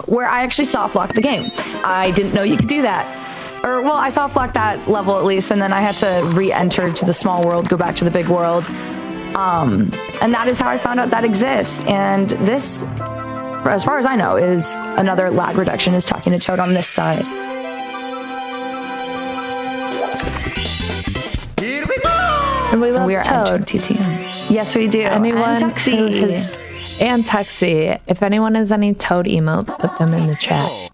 where I actually soft locked the game. I didn't know you could do that. Or, well, I soft locked that level at least, and then I had to re-enter to the small world, go back to the big world. And that is how I found out that exists. And this, as far as I know, is another lag reduction, is talking to Toad on this side. Here we go! And we love Toad. TTM. Yes, we do. Anyone and Tuxie. And Tuxie. If anyone has any Toad emotes, put them in the chat.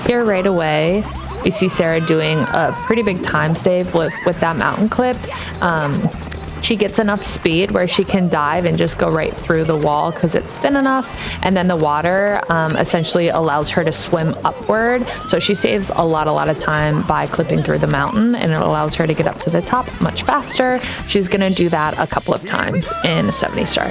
Here right away, we see Sarryy doing a pretty big time save with that mountain clip. She gets enough speed where she can dive and just go right through the wall because it's thin enough, and then the water essentially allows her to swim upward. So she saves a lot of time by clipping through the mountain, and it allows her to get up to the top much faster. She's gonna do that a couple of times in a 70 star.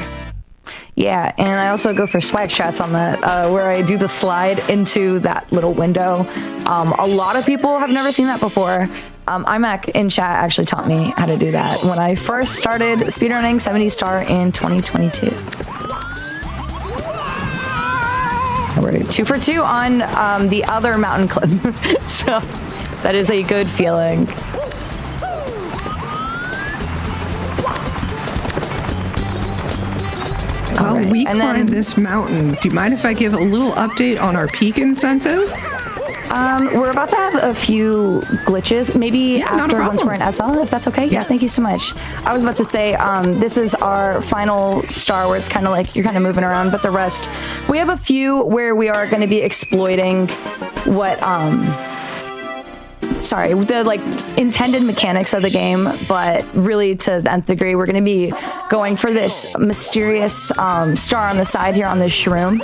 Yeah, and I also go for swag shots on that, where I do the slide into that little window. A lot of people have never seen that before. iMac in chat actually taught me how to do that when I first started speedrunning 70 star in 2022. We're 2 for 2 on the other mountain clip, so that is a good feeling. Well, we climbed this mountain. Do you mind if I give a little update on our peak incentive? We're about to have a few glitches, maybe after once we're in SL, if that's okay. Yeah, thank you so much. I was about to say, this is our final star where it's kind of like you're kind of moving around, but the rest, we have a few where we are going to be exploiting what, the like intended mechanics of the game, but really to the nth degree, we're going to be going for this mysterious star on the side here on this shroom,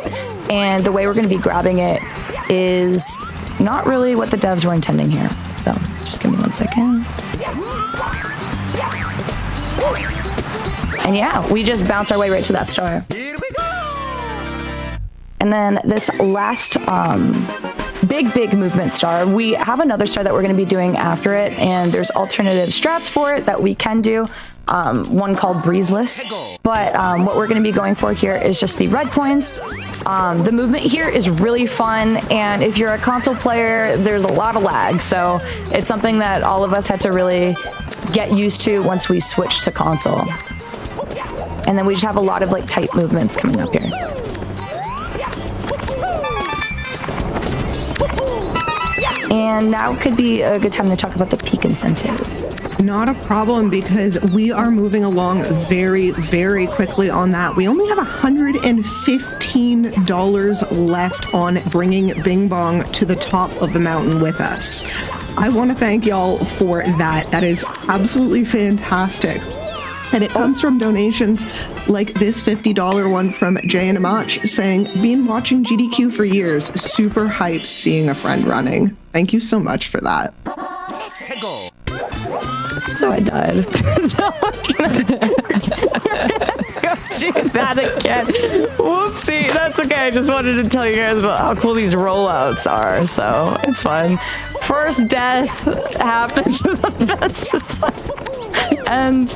and the way we're going to be grabbing it is not really what the devs were intending here. So just give me 1 second. And yeah, we just bounce our way right to that star. And then this last big movement star, we have another star that we're going to be doing after it, and there's alternative strats for it that we can do. One called Breezeless, but what we're going to be going for here is just the red coins. The movement here is really fun, and if you're a console player, there's a lot of lag, so it's something that all of us had to really get used to once we switched to console. And then we just have a lot of like tight movements coming up here. And now could be a good time to talk about the peak incentive. Not a problem, because we are moving along very, very quickly on that. We only have $115 left on bringing Bing Bong to the top of the mountain with us. I want to thank y'all for that. That is absolutely fantastic. And it comes from donations like this $50 one from Jay and Amach saying, been watching GDQ for years, super hype seeing a friend running. Thank you so much for that. So I died. Go do that again. Whoopsie. That's okay. I just wanted to tell you guys about how cool these rollouts are. So it's fun. First death happens to the best of us. And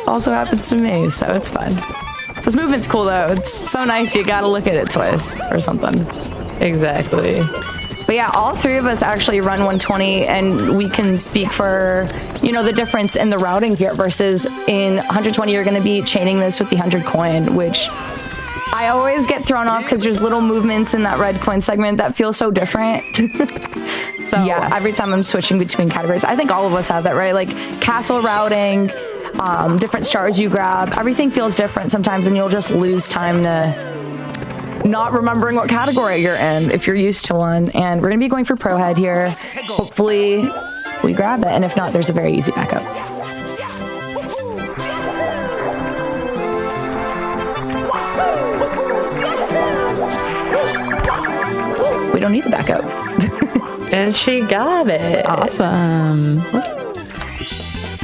also happens to me. So it's fun. This movement's cool though. It's so nice. You gotta look at it twice or something. Exactly. But yeah, all three of us actually run 120, and we can speak for, you know, the difference in the routing here versus in 120, you're going to be chaining this with the 100 coin, which I always get thrown off because there's little movements in that red coin segment that feel so different. So yes. Every time I'm switching between categories, I think all of us have that, right? Like castle routing, different stars you grab, everything feels different sometimes, and you'll just lose time to not remembering what category you're in if you're used to one. And we're gonna be going for Pro Head here. Hopefully we grab it, and if not, there's a very easy backup. We don't need a backup. And she got it. Awesome.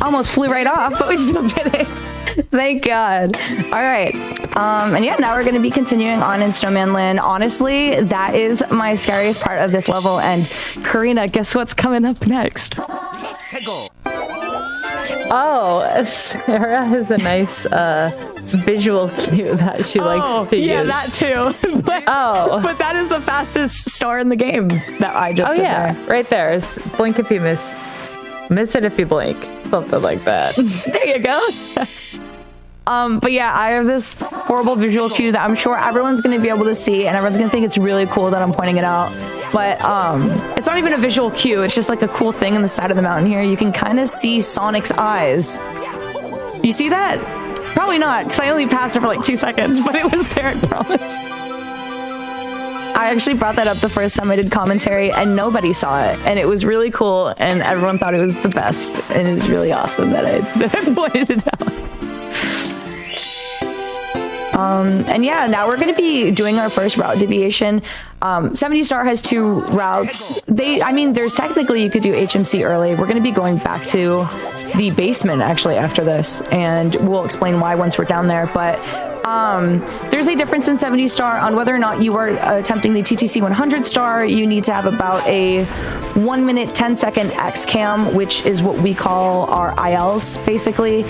Almost flew right off, but we still did it. Thank God. All right. And yeah, now we're going to be continuing on in Snowman Land. Honestly, that is my scariest part of this level. And Karina, guess what's coming up next? Oh, Sarah has a nice visual cue that she likes to use. Yeah, that too. but that is the fastest star in the game that I just did there. Right there. It's blink if you miss it if you blink. Something like that. There you go. But yeah, I have this horrible visual cue that I'm sure everyone's going to be able to see, and everyone's going to think it's really cool that I'm pointing it out. But it's not even a visual cue. It's just like a cool thing on the side of the mountain here. You can kind of see Sonic's eyes. You see that? Probably not, because I only passed it for like 2 seconds, but it was there, I promise. I actually brought that up the first time I did commentary, and nobody saw it, and it was really cool, and everyone thought it was the best, and it was really awesome that I pointed it out. And yeah, now we're going to be doing our first route deviation. 70 Star has 2 routes. There's technically you could do HMC early. We're going to be going back to the basement actually after this, and we'll explain why once we're down there. But there's a difference in 70 Star on whether or not you are attempting the TTC 100 Star. You need to have about a 1 minute 10 second X cam, which is what we call our ILs basically.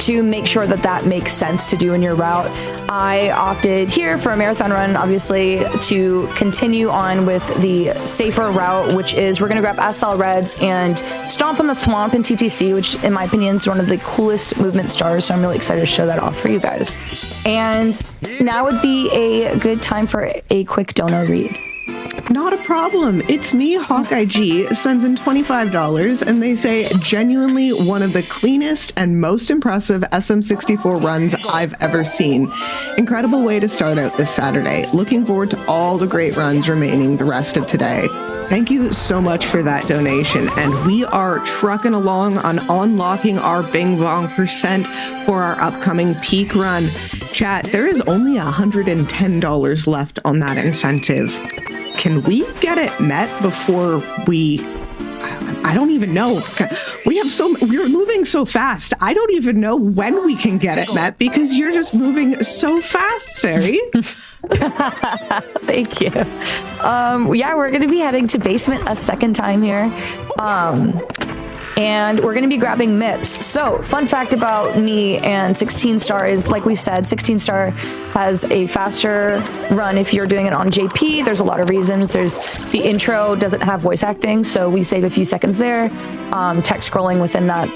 To make sure that that makes sense to do in your route. I opted here for a marathon run, obviously, to continue on with the safer route, which is we're going to grab SL Reds and stomp on the Thwomp in TTC, which in my opinion is one of the coolest movement stars, so I'm really excited to show that off for you guys. And now would be a good time for a quick dono read. Not a problem. It's me, Hawkeye G, sends in $25, and they say, genuinely one of the cleanest and most impressive SM64 runs I've ever seen. Incredible way to start out this Saturday. Looking forward to all the great runs remaining the rest of today. Thank you so much for that donation, and we are trucking along on unlocking our Bing Bong % for our upcoming peak run. Chat, there is only $110 left on that incentive. Can we get it met before we... I don't even know. We're moving so fast. I don't even know when we can get it met because you're just moving so fast, Sarryy. Thank you. Yeah, we're going to be heading to basement a second time here. And we're going to be grabbing MIPS. So, fun fact about me and 16 star is, like we said, 16 star has a faster run if you're doing it on JP. There's a lot of reasons. There's the intro doesn't have voice acting, so we save a few seconds there. Text scrolling within that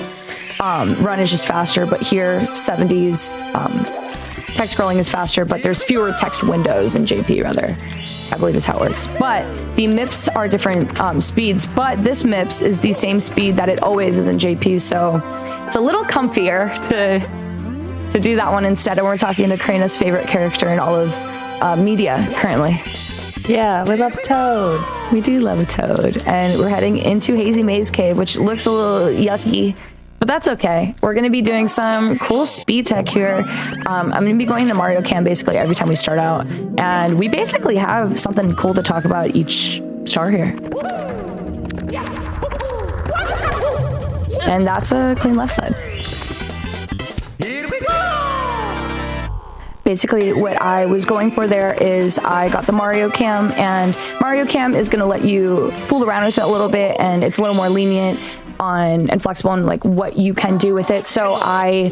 run is just faster, but here 70s text scrolling is faster, but there's fewer text windows in JP rather. I believe is how it works. But the MIPS are different speeds, but this MIPS is the same speed that it always is in JP, so it's a little comfier to do that one instead. And we're talking to Karina's favorite character in all of media currently. Yeah, we love Toad. We do love a Toad. And we're heading into Hazy Maze Cave, which looks a little yucky, but that's okay. We're going to be doing some cool speed tech here. I'm going to be going to Mario Cam basically every time we start out. And we basically have something cool to talk about each star here. And that's a clean left side. Basically, what I was going for there is I got the Mario Cam, and Mario Cam is going to let you fool around with it a little bit, and it's a little more lenient on and flexible on like what you can do with it. So I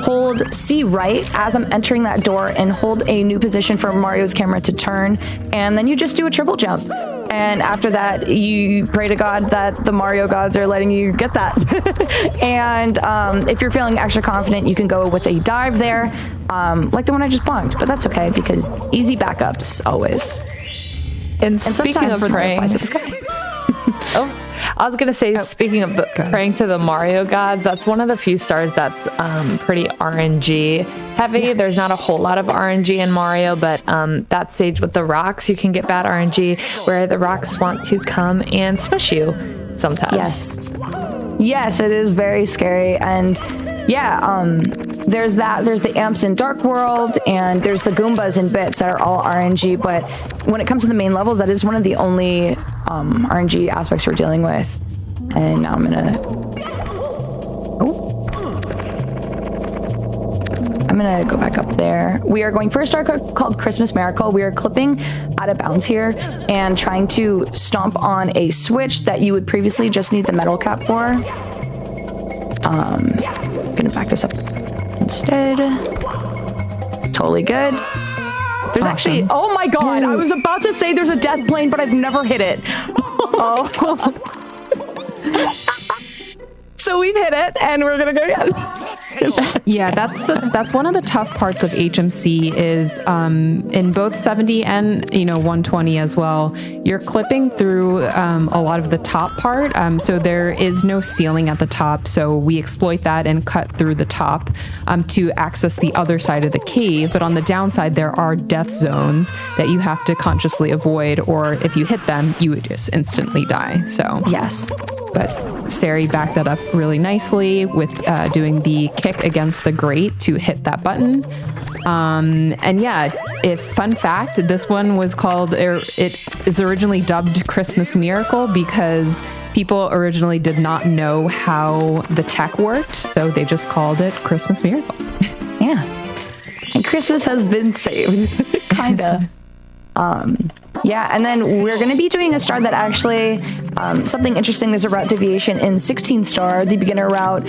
hold C right as I'm entering that door and hold a new position for Mario's camera to turn, and then you just do a triple jump. And after that, you pray to God that the Mario gods are letting you get that. And if you're feeling extra confident, you can go with a dive there, like the one I just bonked. But that's okay because easy backups always. And speaking of praying, I was going to say, speaking of praying to the Mario gods, that's one of the few stars that's pretty RNG heavy. Yeah. There's not a whole lot of RNG in Mario, but that stage with the rocks, you can get bad RNG where the rocks want to come and smush you sometimes. Yes. Yes, it is very scary. And yeah, there's that. There's the amps in Dark World, and there's the Goombas in Bits that are all RNG. But when it comes to the main levels, that is one of the only RNG aspects we're dealing with. And now I'm gonna go back up there. We are going for a star called Christmas Miracle. We are clipping out of bounds here and trying to stomp on a switch that you would previously just need the metal cap for. Gonna back this up instead. Totally good. There's actually, oh my god, I was about to say there's a death plane, but I've never hit it. Oh. So we've hit it, and we're gonna go again. Yeah, that's one of the tough parts of HMC is in both 70 and 120 as well. You're clipping through a lot of the top part, so there is no ceiling at the top. So we exploit that and cut through the top to access the other side of the cave. But on the downside, there are death zones that you have to consciously avoid, or if you hit them, you would just instantly die. So yes. But Sarryy backed that up really nicely with doing the kick against the grate to hit that button. And yeah, fun fact, this one was called, it is originally dubbed Christmas Miracle because people originally did not know how the tech worked, so they just called it Christmas Miracle. Yeah. And Christmas has been saved, kinda. Yeah, and then we're going to be doing a star that actually, something interesting, there's a route deviation in 16 star. The beginner route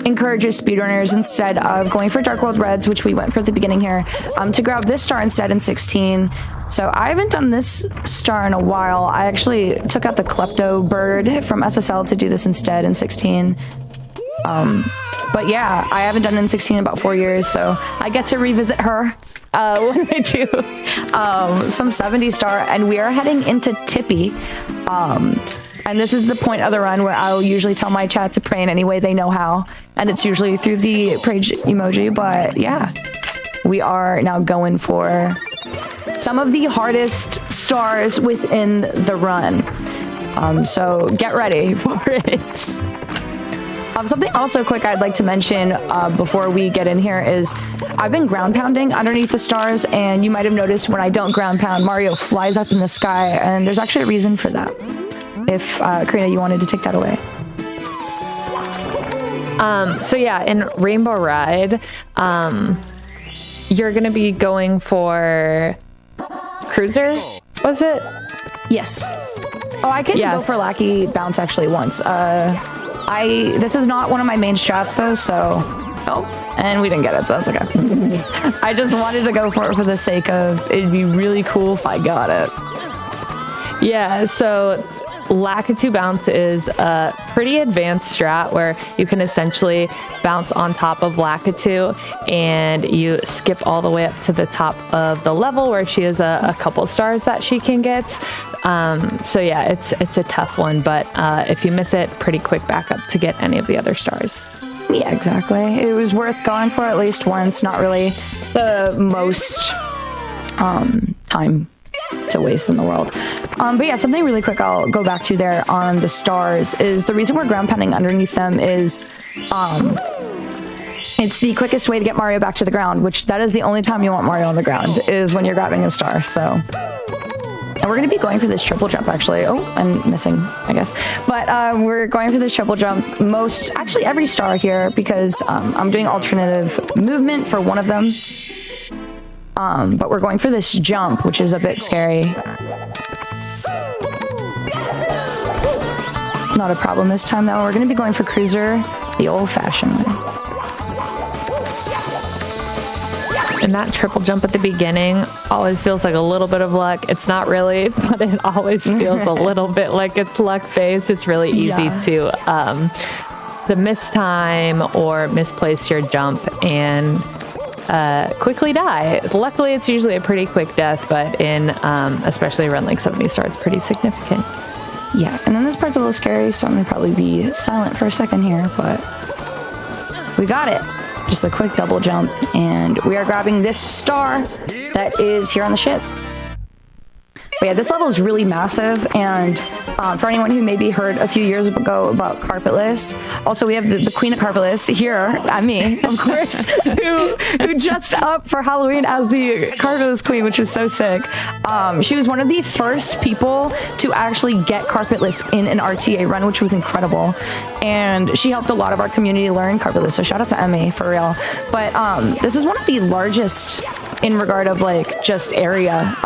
encourages speedrunners, instead of going for Dark World Reds, which we went for at the beginning here, to grab this star instead in 16. So I haven't done this star in a while. I actually took out the Klepto bird from SSL to do this instead in 16. But yeah, I haven't done it in 16 in about 4 years, so I get to revisit her when I do some 70 star, and we are heading into Tippy. And this is the point of the run where I'll usually tell my chat to pray in any way they know how, and it's usually through the praise emoji. But yeah, we are now going for some of the hardest stars within the run. So get ready for it. Something also quick I'd like to mention before we get in here is I've been ground pounding underneath the stars, and you might have noticed when I don't ground pound, Mario flies up in the sky, and there's actually a reason for that. if Karina, you wanted to take that away. So yeah, in Rainbow Ride, you're gonna be going for Cruiser, was it? Yes. Oh, I can go for Lackey Bounce actually once. This is not one of my main strats though, so and we didn't get it, so that's okay. I just wanted to go for it for the sake of it'd be really cool if I got it. Yeah, so Lakitu Bounce is a pretty advanced strat where you can essentially bounce on top of Lakitu and you skip all the way up to the top of the level where she has a couple stars that she can get. So yeah, it's a tough one, but if you miss it, pretty quick backup to get any of the other stars. Yeah, exactly. It was worth going for at least once. Not really the most time to waste in the world. But yeah, something really quick I'll go back to there on the stars is the reason we're ground pounding underneath them is it's the quickest way to get Mario back to the ground, which that is the only time you want Mario on the ground is when you're grabbing a star. So, and we're going to be going for this triple jump actually. Oh, I'm missing, I guess. But we're going for this triple jump actually every star here because I'm doing alternative movement for one of them. But we're going for this jump, which is a bit scary. Not a problem this time, though. We're going to be going for Cruiser the old-fashioned way. And that triple jump at the beginning always feels like a little bit of luck. It's not really, but it always feels a little bit like it's luck-based. It's really easy to miss time or misplace your jump and quickly die. Luckily, it's usually a pretty quick death, but in especially a run like 70 stars, pretty significant. Yeah, and then this part's a little scary, so I'm gonna probably be silent for a second here, but we got it. Just a quick double jump, and we are grabbing this star that is here on the ship. But yeah, this level is really massive, and for anyone who maybe heard a few years ago about Carpetless, also we have the Queen of Carpetless here, me, of course, who dressed up for Halloween as the Carpetless Queen, which was so sick. She was one of the first people to actually get Carpetless in an RTA run, which was incredible. And she helped a lot of our community learn Carpetless, so shout out to Emmy, for real. But this is one of the largest in regard of like just area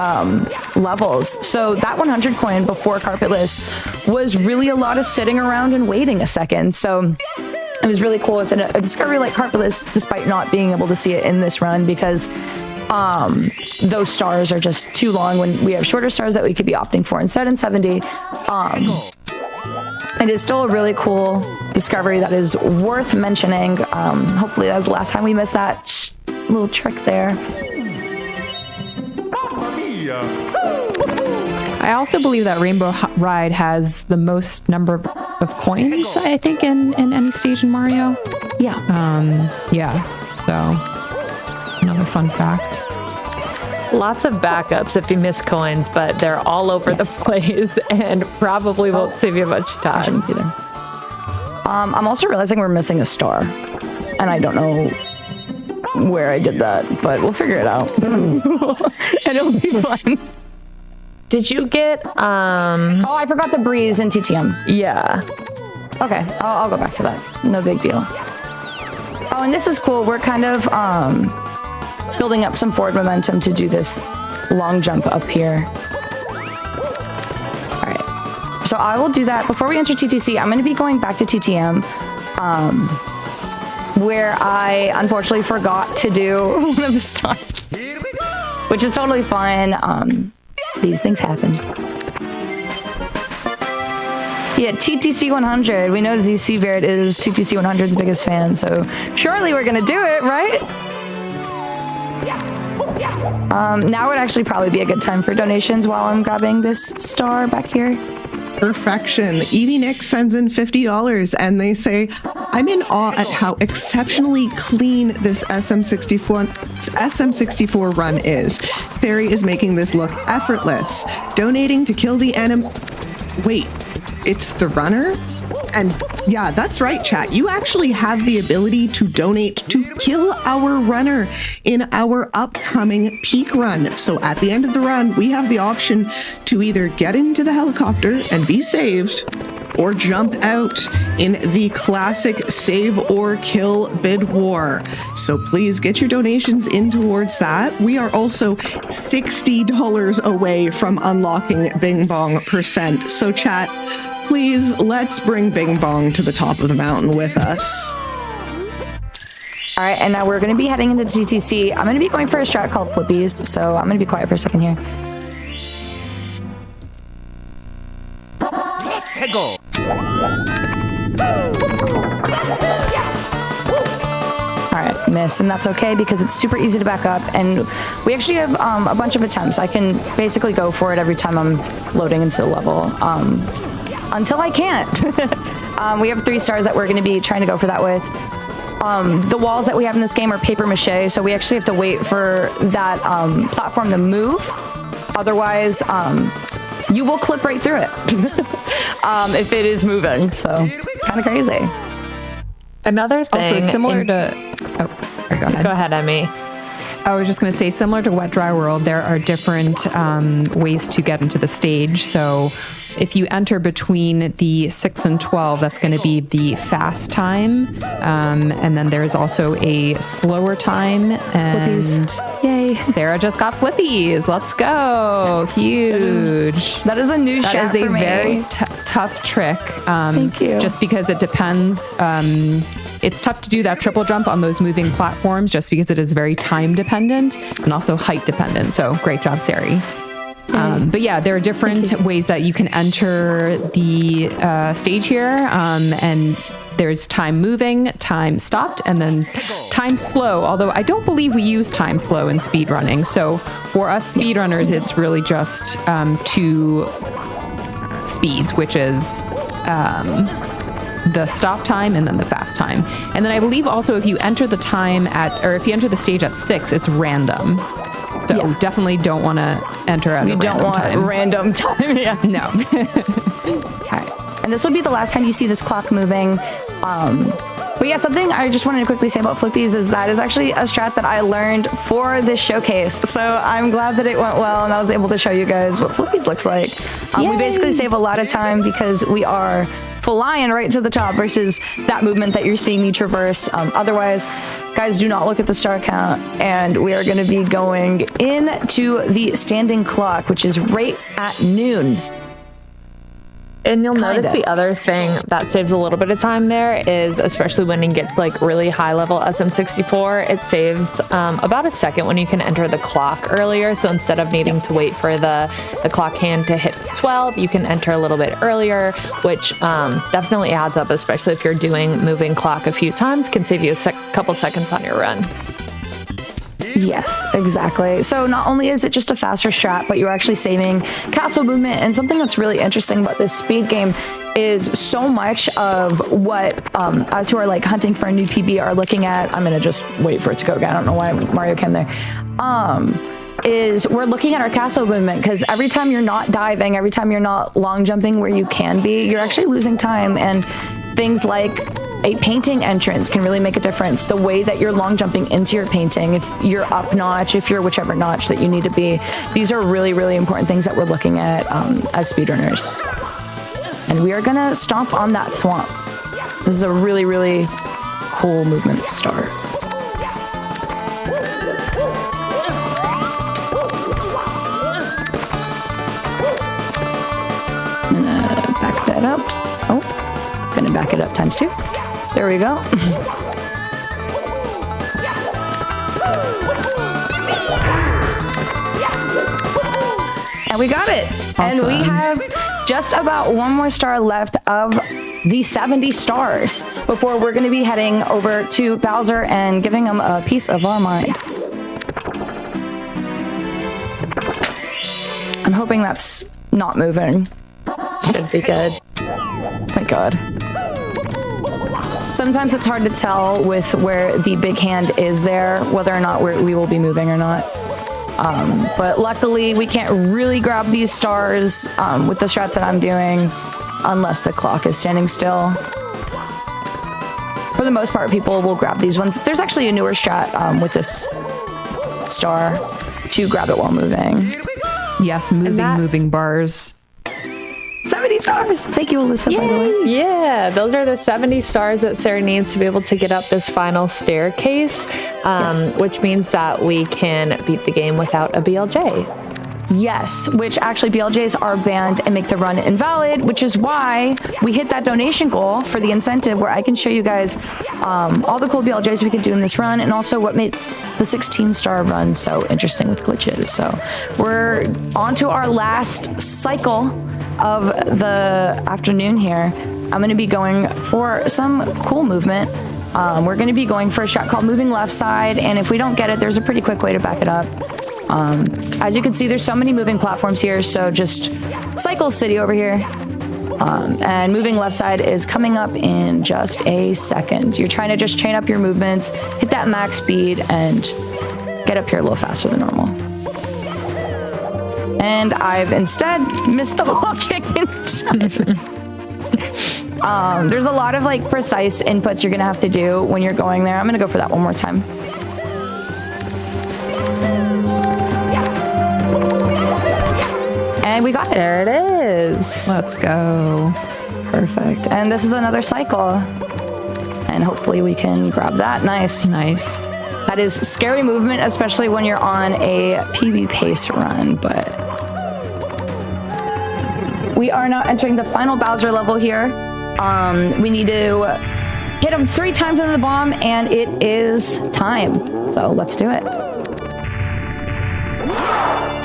levels. So that 100 coin before Carpetless was really a lot of sitting around and waiting a second. So it was really cool. It's a discovery like Carpetless, despite not being able to see it in this run because those stars are just too long when we have shorter stars that we could be opting for instead in 70. It is still a really cool discovery that is worth mentioning. Hopefully that was the last time we missed that little trick there. I also believe that Rainbow Ride has the most number of coins, I think, in any stage in Mario. Yeah. So another fun fact. Lots of backups if you miss coins, but they're all over the place and probably won't save you much time. Either. I'm also realizing we're missing a star, and I don't know where I did that, but we'll figure it out. And it'll be fun. Did you get Oh, I forgot the breeze in TTM. Yeah. Okay, I'll go back to that. No big deal. Oh, and this is cool. We're kind of building up some forward momentum to do this long jump up here. All right. So I will do that. Before we enter TTC, I'm going to be going back to TTM. Where I unfortunately forgot to do one of the stars, which is totally fine. These things happen. Yeah, TTC 100. We know ZC Barrett is TTC 100's biggest fan, so surely we're gonna do it, right? Now would actually probably be a good time for donations while I'm grabbing this star back here. Perfection. Evie Nick sends in $50 and they say, I'm in awe at how exceptionally clean this SM64 run is. Sarryy is making this look effortless. Donating to kill the Wait, it's the runner? And yeah, that's right, chat. You actually have the ability to donate to kill our runner in our upcoming peak run. So at the end of the run, we have the option to either get into the helicopter and be saved, or jump out in the classic save or kill bid war. So please get your donations in towards that. We are also $60 away from unlocking Bing Bong percent. So chat, please, let's bring Bing Bong to the top of the mountain with us. All right, and now we're going to be heading into TTC. I'm going to be going for a strat called Flippies, so I'm going to be quiet for a second here. Go. All right, miss, and that's okay because it's super easy to back up, and we actually have a bunch of attempts. I can basically go for it every time I'm loading into the level, until I can't. We have 3 stars that we're going to be trying to go for that with. The walls that we have in this game are paper mache, so we actually have to wait for that platform to move. Otherwise, you will clip right through it if it is moving. So kind of crazy. Another thing, Also similar to... Oh, go ahead, Emmy. I was just going to say, similar to Wet Dry World, there are different ways to get into the stage. So if you enter between the 6 and 12, that's going to be the fast time. And then there's also a slower time. And Flippies. Yay. Sarah just got flippies. Let's go. Huge. That is a new shot That is a for me. very tough trick. Thank you. Just because it depends. It's tough to do that triple jump on those moving platforms just because it is very time dependent and also height dependent. So great job, sarryy. But yeah, there are different ways that you can enter the stage here. And there's time moving, time stopped, and then time slow. Although I don't believe we use time slow in speedrunning. So for us speedrunners, it's really just 2 speeds, which is the stop time and then the fast time. And then I believe also if you enter the time if you enter the stage at 6, it's random. So definitely don't want to enter at a random time. Random time. Yeah. No. All right. And this will be the last time you see this clock moving. But yeah, something I just wanted to quickly say about Flippies is that is actually a strat that I learned for this showcase. So I'm glad that it went well and I was able to show you guys what Flippies looks like. We basically save a lot of time because we are flying right to the top versus that movement that you're seeing me traverse. Otherwise, guys, do not look at the star count, and we are going to be going into the standing clock, which is right at noon. And you'll notice the other thing that saves a little bit of time there is, especially when you get to like really high level SM64, it saves about a second when you can enter the clock earlier. So instead of needing to wait for the clock hand to hit 12, you can enter a little bit earlier, which definitely adds up, especially if you're doing moving clock a few times, can save you a couple seconds on your run. Yes, exactly. So not only is it just a faster strat, but you're actually saving castle movement. And something that's really interesting about this speed game is so much of what us who are like hunting for a new PB are looking at. I'm gonna just wait for it to go again. I don't know why Mario came there. Is we're looking at our castle movement, because every time you're not diving, every time you're not long jumping where you can be, you're actually losing time. And things like a painting entrance can really make a difference. The way that you're long jumping into your painting, if you're up notch, if you're whichever notch that you need to be, these are really, really important things that we're looking at as speedrunners. And we are gonna stomp on that thwomp. This is a really, really cool movement to start. I'm gonna back that up. Oh, gonna back it up times 2. There we go. And we got it. Awesome. And we have just about 1 more star left of the 70 stars before we're going to be heading over to Bowser and giving him a piece of our mind. I'm hoping that's not moving. Should be good. Thank God. Sometimes it's hard to tell with where the big hand is there, whether or not we will be moving or not. But luckily, we can't really grab these stars with the strats that I'm doing. unless the clock is standing still. For the most part, people will grab these ones. There's actually a newer strat with this star to grab it while moving. Yes, moving bars. 70 stars. Thank you, Alyssa, by the way. Yeah, those are the 70 stars that Sarah needs to be able to get up this final staircase, which means that we can beat the game without a BLJ. Yes, which actually BLJs are banned and make the run invalid, which is why we hit that donation goal for the incentive where I can show you guys all the cool BLJs we could do in this run and also what makes the 16-star run so interesting with glitches. So we're on to our last cycle of the afternoon here. I'm going to be going for some cool movement. We're going to be going for a shot called moving left side, and if we don't get it, there's a pretty quick way to back it up. As you can see, there's so many moving platforms here, so just cycle city over here. And moving left side is coming up in just a second. You're trying to just chain up your movements, hit that max speed, and get up here a little faster than normal. And I've instead missed the wall kick inside. There's a lot of like precise inputs you're gonna have to do when you're going there. I'm gonna go for that one more time. And we got it. There it is. Let's go. Perfect. And this is another cycle. And hopefully we can grab that. Nice. Nice. That is scary movement, especially when you're on a PB pace run, but we are now entering the final Bowser level here. We need to hit him 3 times into the bomb, and it is time. So let's do it.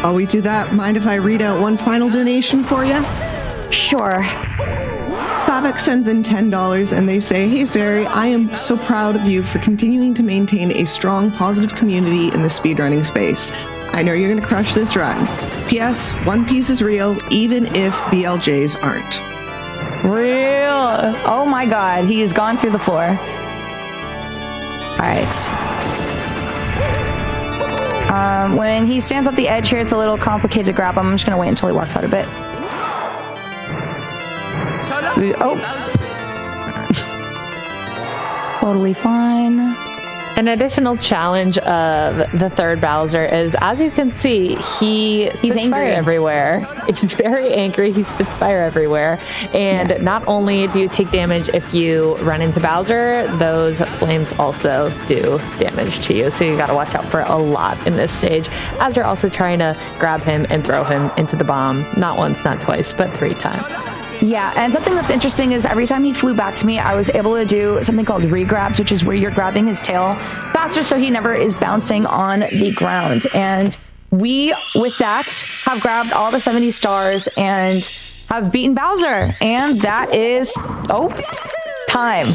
While we do that, mind if I read out one final donation for you? Sure. Babak sends in $10 and they say, "Hey Sarry, I am so proud of you for continuing to maintain a strong, positive community in the speedrunning space. I know you're going to crush this run. P.S. One Piece is real, even if BLJs aren't." Real. Oh my God. He's gone through the floor. All right. When he stands at the edge here, it's a little complicated to grab him. I'm just going to wait until he walks out a bit. Oh. Totally fine. An additional challenge of the third Bowser is, as you can see, he's spits fire everywhere. He's very angry. He spits fire everywhere. And not only do you take damage if you run into Bowser, those flames also do damage to you. So you got to watch out for a lot in this stage, as you're also trying to grab him and throw him into the bomb. Not once, not twice, but 3 times. Yeah, and something that's interesting is every time he flew back to me, I was able to do something called re-grabs, which is where you're grabbing his tail faster so he never is bouncing on the ground. And we, with that, have grabbed all the 70 stars and have beaten Bowser. And that is, time.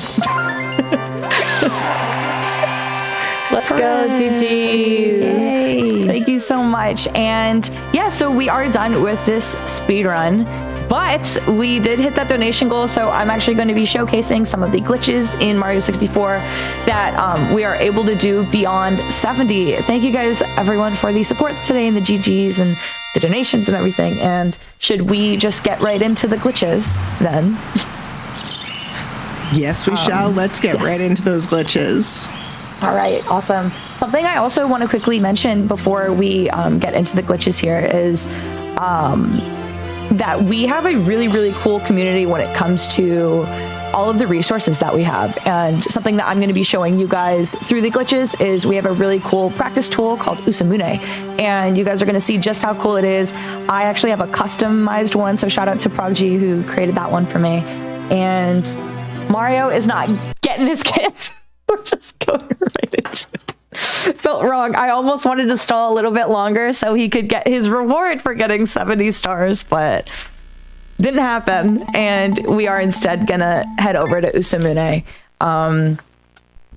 Let's go, GG. Yay. Thank you so much. And yeah, so we are done with this speed run. But we did hit that donation goal, so I'm actually going to be showcasing some of the glitches in Mario 64 that we are able to do beyond 70. Thank you guys, everyone, for the support today and the GGs and the donations and everything. And should we just get right into the glitches then? Yes, we shall. Let's get right into those glitches. All right, awesome. Something I also want to quickly mention before we get into the glitches here is that we have a really, really cool community when it comes to all of the resources that we have. And something that I'm going to be showing you guys through the glitches is we have a really cool practice tool called Usamune. And you guys are going to see just how cool it is. I actually have a customized one, so shout out to Proggy who created that one for me. And Mario is not getting his gift. We're just going right into it. Felt wrong. I almost wanted to stall a little bit longer so he could get his reward for getting 70 stars, but didn't happen. And we are instead gonna head over to Usamune,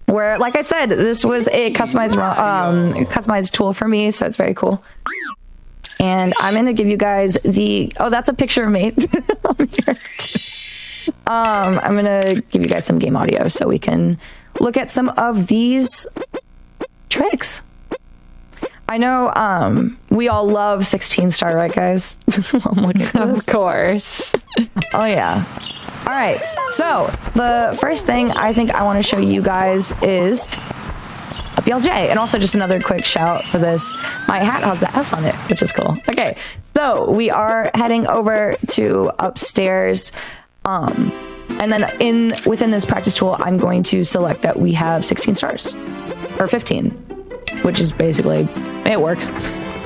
where, like I said, this was a customized tool for me, so it's very cool. And I'm gonna give you guys the that's a picture of me. I'm gonna give you guys some game audio so we can look at some of these tricks. I know we all love 16 star, right, guys? I'm looking at this. Of course. Oh, yeah. All right. So the first thing I think I want to show you guys is a BLJ. And also just another quick shout for this. My hat has the S on it, which is cool. Okay. So we are heading over to upstairs. And then within this practice tool, I'm going to select that we have 16 stars or 15, which is basically, it works.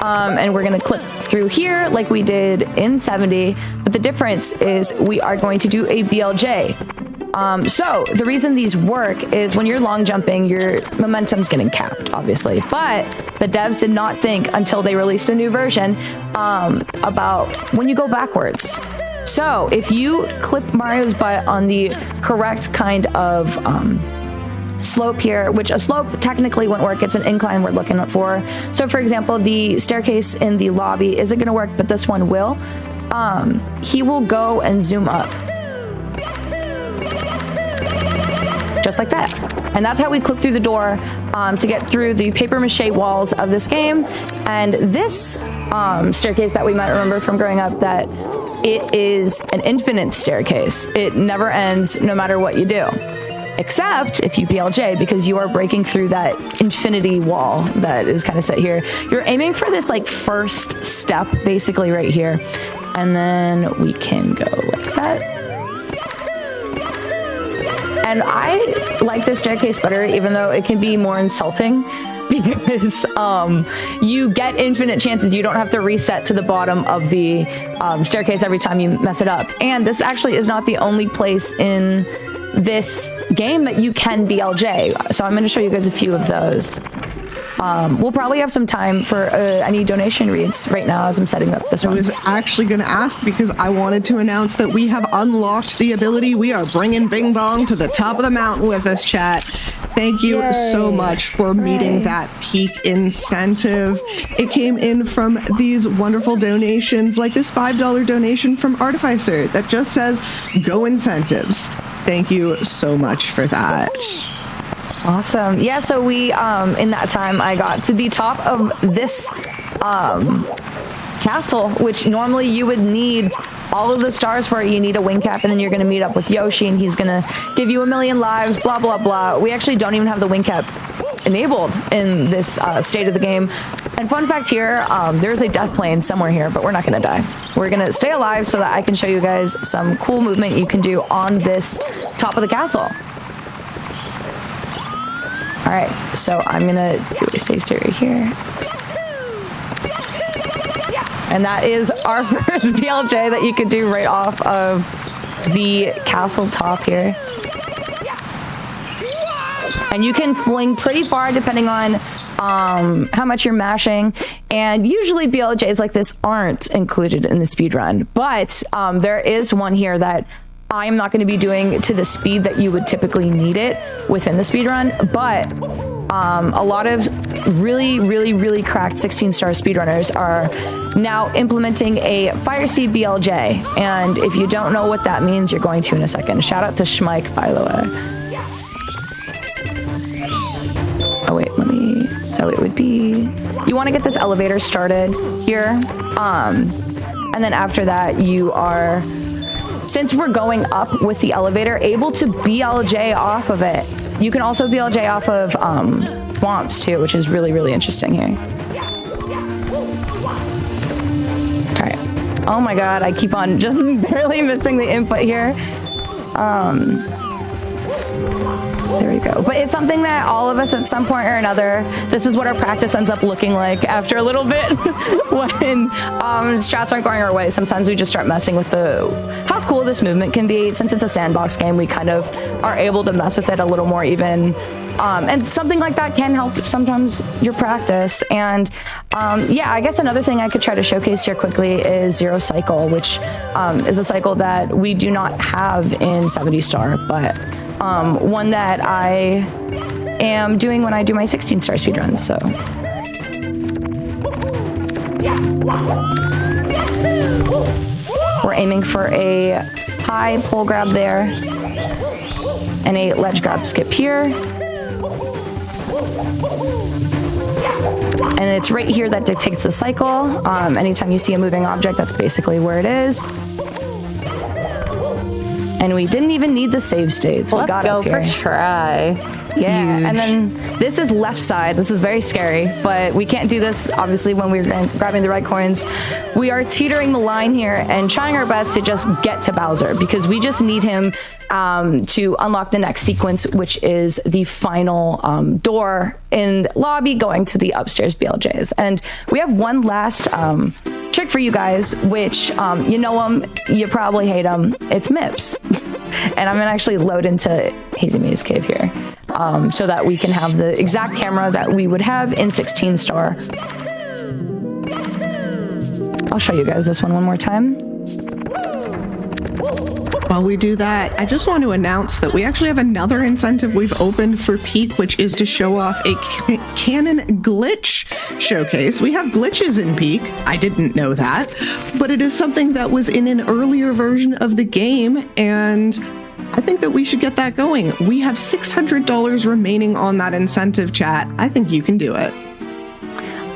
And we're going to click through here like we did in 70. But the difference is we are going to do a BLJ. So the reason these work is when you're long jumping, your momentum's getting capped, obviously. But the devs did not think until they released a new version about when you go backwards. So if you clip Mario's butt on the correct kind of slope here, which a slope technically wouldn't work, it's an incline we're looking for. So for example, the staircase in the lobby isn't going to work, but this one will. He will go and zoom up. Just like that. And that's how we clip through the door to get through the paper mache walls of this game. And this staircase that we might remember from growing up, that it is an infinite staircase. It never ends no matter what you do. Except if you BLJ, because you are breaking through that infinity wall that is kind of set here. You're aiming for this like first step basically right here. And then we can go like that. And I like this staircase better, even though it can be more insulting, because you get infinite chances. You don't have to reset to the bottom of the staircase every time you mess it up. And this actually is not the only place in this game that you can BLJ. So I'm going to show you guys a few of those. We'll probably have some time for any donation reads right now as I'm setting up this one. I was actually going to ask because I wanted to announce that we have unlocked the ability. We are bringing Bing Bong to the top of the mountain with us, chat. Thank you so much for meeting that peak incentive. It came in from these wonderful donations, like this $5 donation from Artificer that just says, "Go incentives." Thank you so much for that. Awesome. Yeah, so we, in that time, I got to the top of this castle, which normally you would need all of the stars for. You need a wing cap, and then you're going to meet up with Yoshi, and he's going to give you 1,000,000 lives, blah, blah, blah. We actually don't even have the wing cap enabled in this state of the game. And fun fact here, there's a death plane somewhere here, but we're not going to die. We're going to stay alive so that I can show you guys some cool movement you can do on this top of the castle. All right, so I'm gonna do a save state right here. And that is our first BLJ that you could do right off of the castle top here. And you can fling pretty far depending on how much you're mashing. And usually BLJs like this aren't included in the speedrun, but there is one here that I'm not going to be doing to the speed that you would typically need it within the speedrun, but a lot of really cracked 16-star speedrunners are now implementing a Fire Seed BLJ. And if you don't know what that means, you're going to in a second. Shout out to Schmike, by the way. Oh, wait, so it would be, you want to get this elevator started here. And then after that, you are, since we're going up with the elevator, able to BLJ off of it. You can also BLJ off of swamps too, which is really interesting here. All right. Oh my God, I keep on just barely missing the input here. There we go. But it's something that all of us at some point or another, this is what our practice ends up looking like after a little bit when strats aren't going our way. Sometimes we just start messing with how cool this movement can be. Since it's a sandbox game, we kind of are able to mess with it a little more even. And something like that can help sometimes your practice. And yeah, I guess another thing I could try to showcase here quickly is Zero Cycle, which is a cycle that we do not have in 70 star, but one that I am doing when I do my 16 star speedruns. So we're aiming for a high pole grab there and a ledge grab skip here. And it's right here that dictates the cycle. Anytime you see a moving object, that's basically where it is. And we didn't even need the save states. We got up here. Let's go for try. Yeah, and then this is left side. This is very scary, but we can't do this, obviously, when we're grabbing the right coins. We are teetering the line here and trying our best to just get to Bowser, because we just need him to unlock the next sequence, which is the final door in lobby going to the upstairs BLJs. And we have one last trick for you guys, which you know him, you probably hate him. It's MIPS. And I'm gonna actually load into Hazy Maze Cave here so that we can have the exact camera that we would have in 16 star. I'll show you guys this one more time. While we do that, I just want to announce that we actually have another incentive we've opened for Peak, which is to show off a canon glitch showcase. We have glitches in Peak. I didn't know that, but it is something that was in an earlier version of the game, and I think that we should get that going. We have $600 remaining on that incentive, chat. I think you can do it.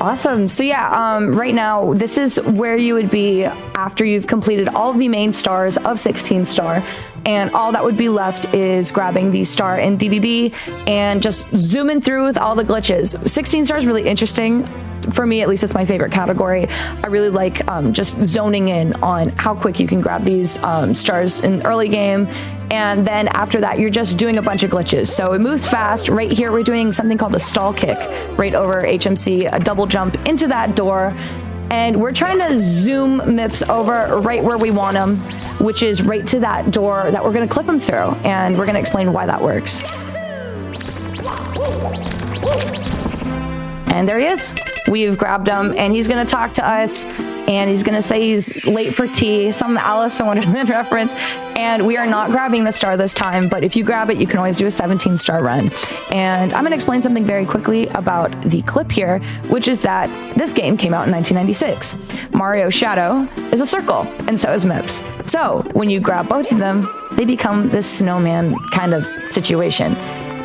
Awesome. So yeah, right now, this is where you would be after you've completed all of the main stars of 16 star. And all that would be left is grabbing the star in DDD and just zooming through with all the glitches. 16 star is really interesting. For me, at least, it's my favorite category. I really like just zoning in on how quick you can grab these stars in early game. And then after that, you're just doing a bunch of glitches. So it moves fast. Right here, we're doing something called a stall kick right over HMC, a double jump into that door. And we're trying to zoom MIPS over right where we want him, which is right to that door that we're going to clip him through. And we're going to explain why that works. And there he is. We've grabbed him, and he's going to talk to us, and he's going to say he's late for tea, some Alice in Wonderland reference, and we are not grabbing the star this time, but if you grab it, you can always do a 17-star run. And I'm going to explain something very quickly about the clip here, which is that this game came out in 1996. Mario Shadow is a circle, and so is MIPS. So when you grab both of them, they become this snowman kind of situation.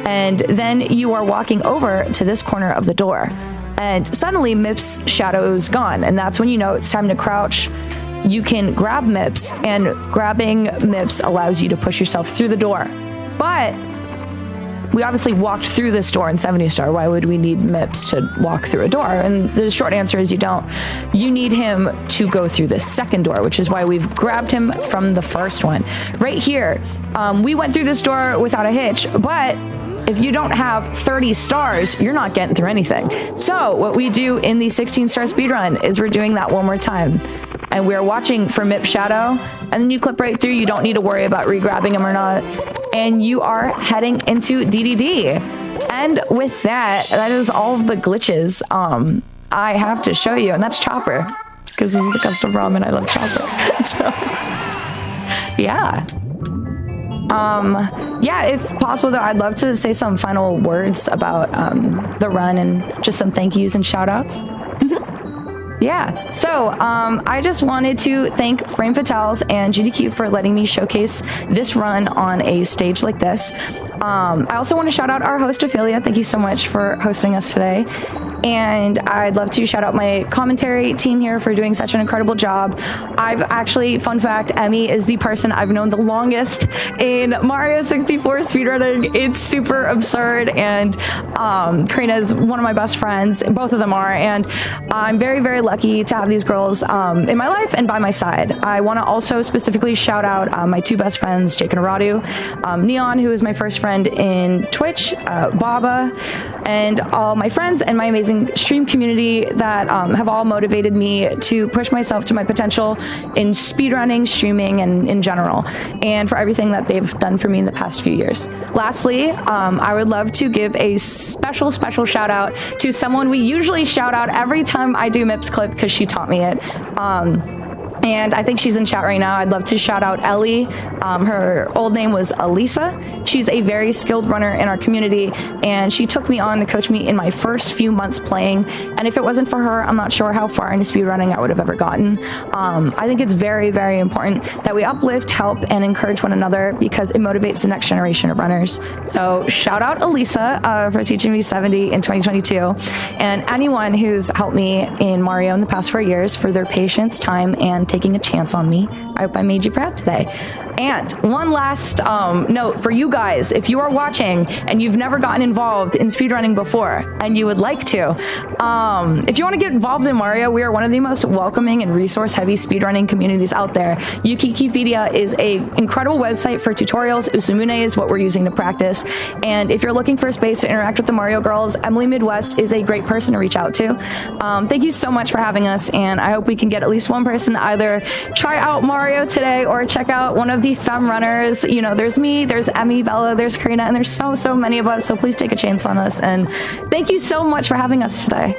And then you are walking over to this corner of the door, and suddenly MIPS shadow's gone, and that's when you know it's time to crouch. You can grab MIPS, and grabbing MIPS allows you to push yourself through the door. But we obviously walked through this door in 70 star. Why would we need MIPS to walk through a door? And the short answer is you don't. You need him to go through this second door, which is why we've grabbed him from the first one. Right here, we went through this door without a hitch, but if you don't have 30 stars, you're not getting through anything. So what we do in the 16-star speedrun is we're doing that one more time. And we're watching for MIP Shadow, and then you clip right through. You don't need to worry about re-grabbing him or not. And you are heading into DDD. And with that, that is all of the glitches I have to show you. And that's Chopper, because this is the custom ROM and I love Chopper. So, yeah. Yeah, if possible, though, I'd love to say some final words about the run and just some thank yous and shout outs. Yeah, so I just wanted to thank Frame Fatales and GDQ for letting me showcase this run on a stage like this. I also want to shout out our host, Ophelia. Thank you so much for hosting us today. And I'd love to shout out my commentary team here for doing such an incredible job. I've actually, fun fact, Emmy is the person I've known the longest in Mario 64 speedrunning. It's super absurd, and Karina is one of my best friends. Both of them are, and I'm very, very lucky to have these girls in my life and by my side. I want to also specifically shout out my two best friends, Jake and Aradu, Neon, who is my first friend in Twitch, Baba, and all my friends and my amazing stream community that have all motivated me to push myself to my potential in speedrunning, streaming, and in general, and for everything that they've done for me in the past few years. Lastly, I would love to give a special shout out to someone we usually shout out every time I do MIPS clip, because she taught me it. And I think she's in chat right now. I'd love to shout out Ellie. Her old name was Elisa. She's a very skilled runner in our community, and she took me on to coach me in my first few months playing. And if it wasn't for her, I'm not sure how far into speedrunning I would have ever gotten. I think it's very, very important that we uplift, help, and encourage one another because it motivates the next generation of runners. So shout out Elisa for teaching me 70 in 2022, and anyone who's helped me in Mario in the past 4 years for their patience, time, and taking a chance on me. I hope I made you proud today. And one last note for you guys, if you are watching and you've never gotten involved in speedrunning before and you would like to, if you want to get involved in Mario, we are one of the most welcoming and resource-heavy speedrunning communities out there. Wikipedia is an incredible website for tutorials. Usumune is what we're using to practice. And if you're looking for a space to interact with the Mario girls, Emily Midwest is a great person to reach out to. Thank you so much for having us, and I hope we can get at least one person to either try out Mario today or check out one of the femme runners. You know, there's me, there's EmiBella, there's Karinana, and there's so many of us, so please take a chance on us. And thank you so much for having us today.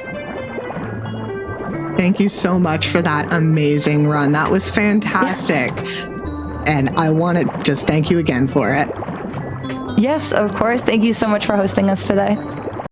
Thank you so much for that amazing run. That was fantastic. Yeah. And I want to just thank you again for it. Yes, of course. Thank you so much for hosting us today.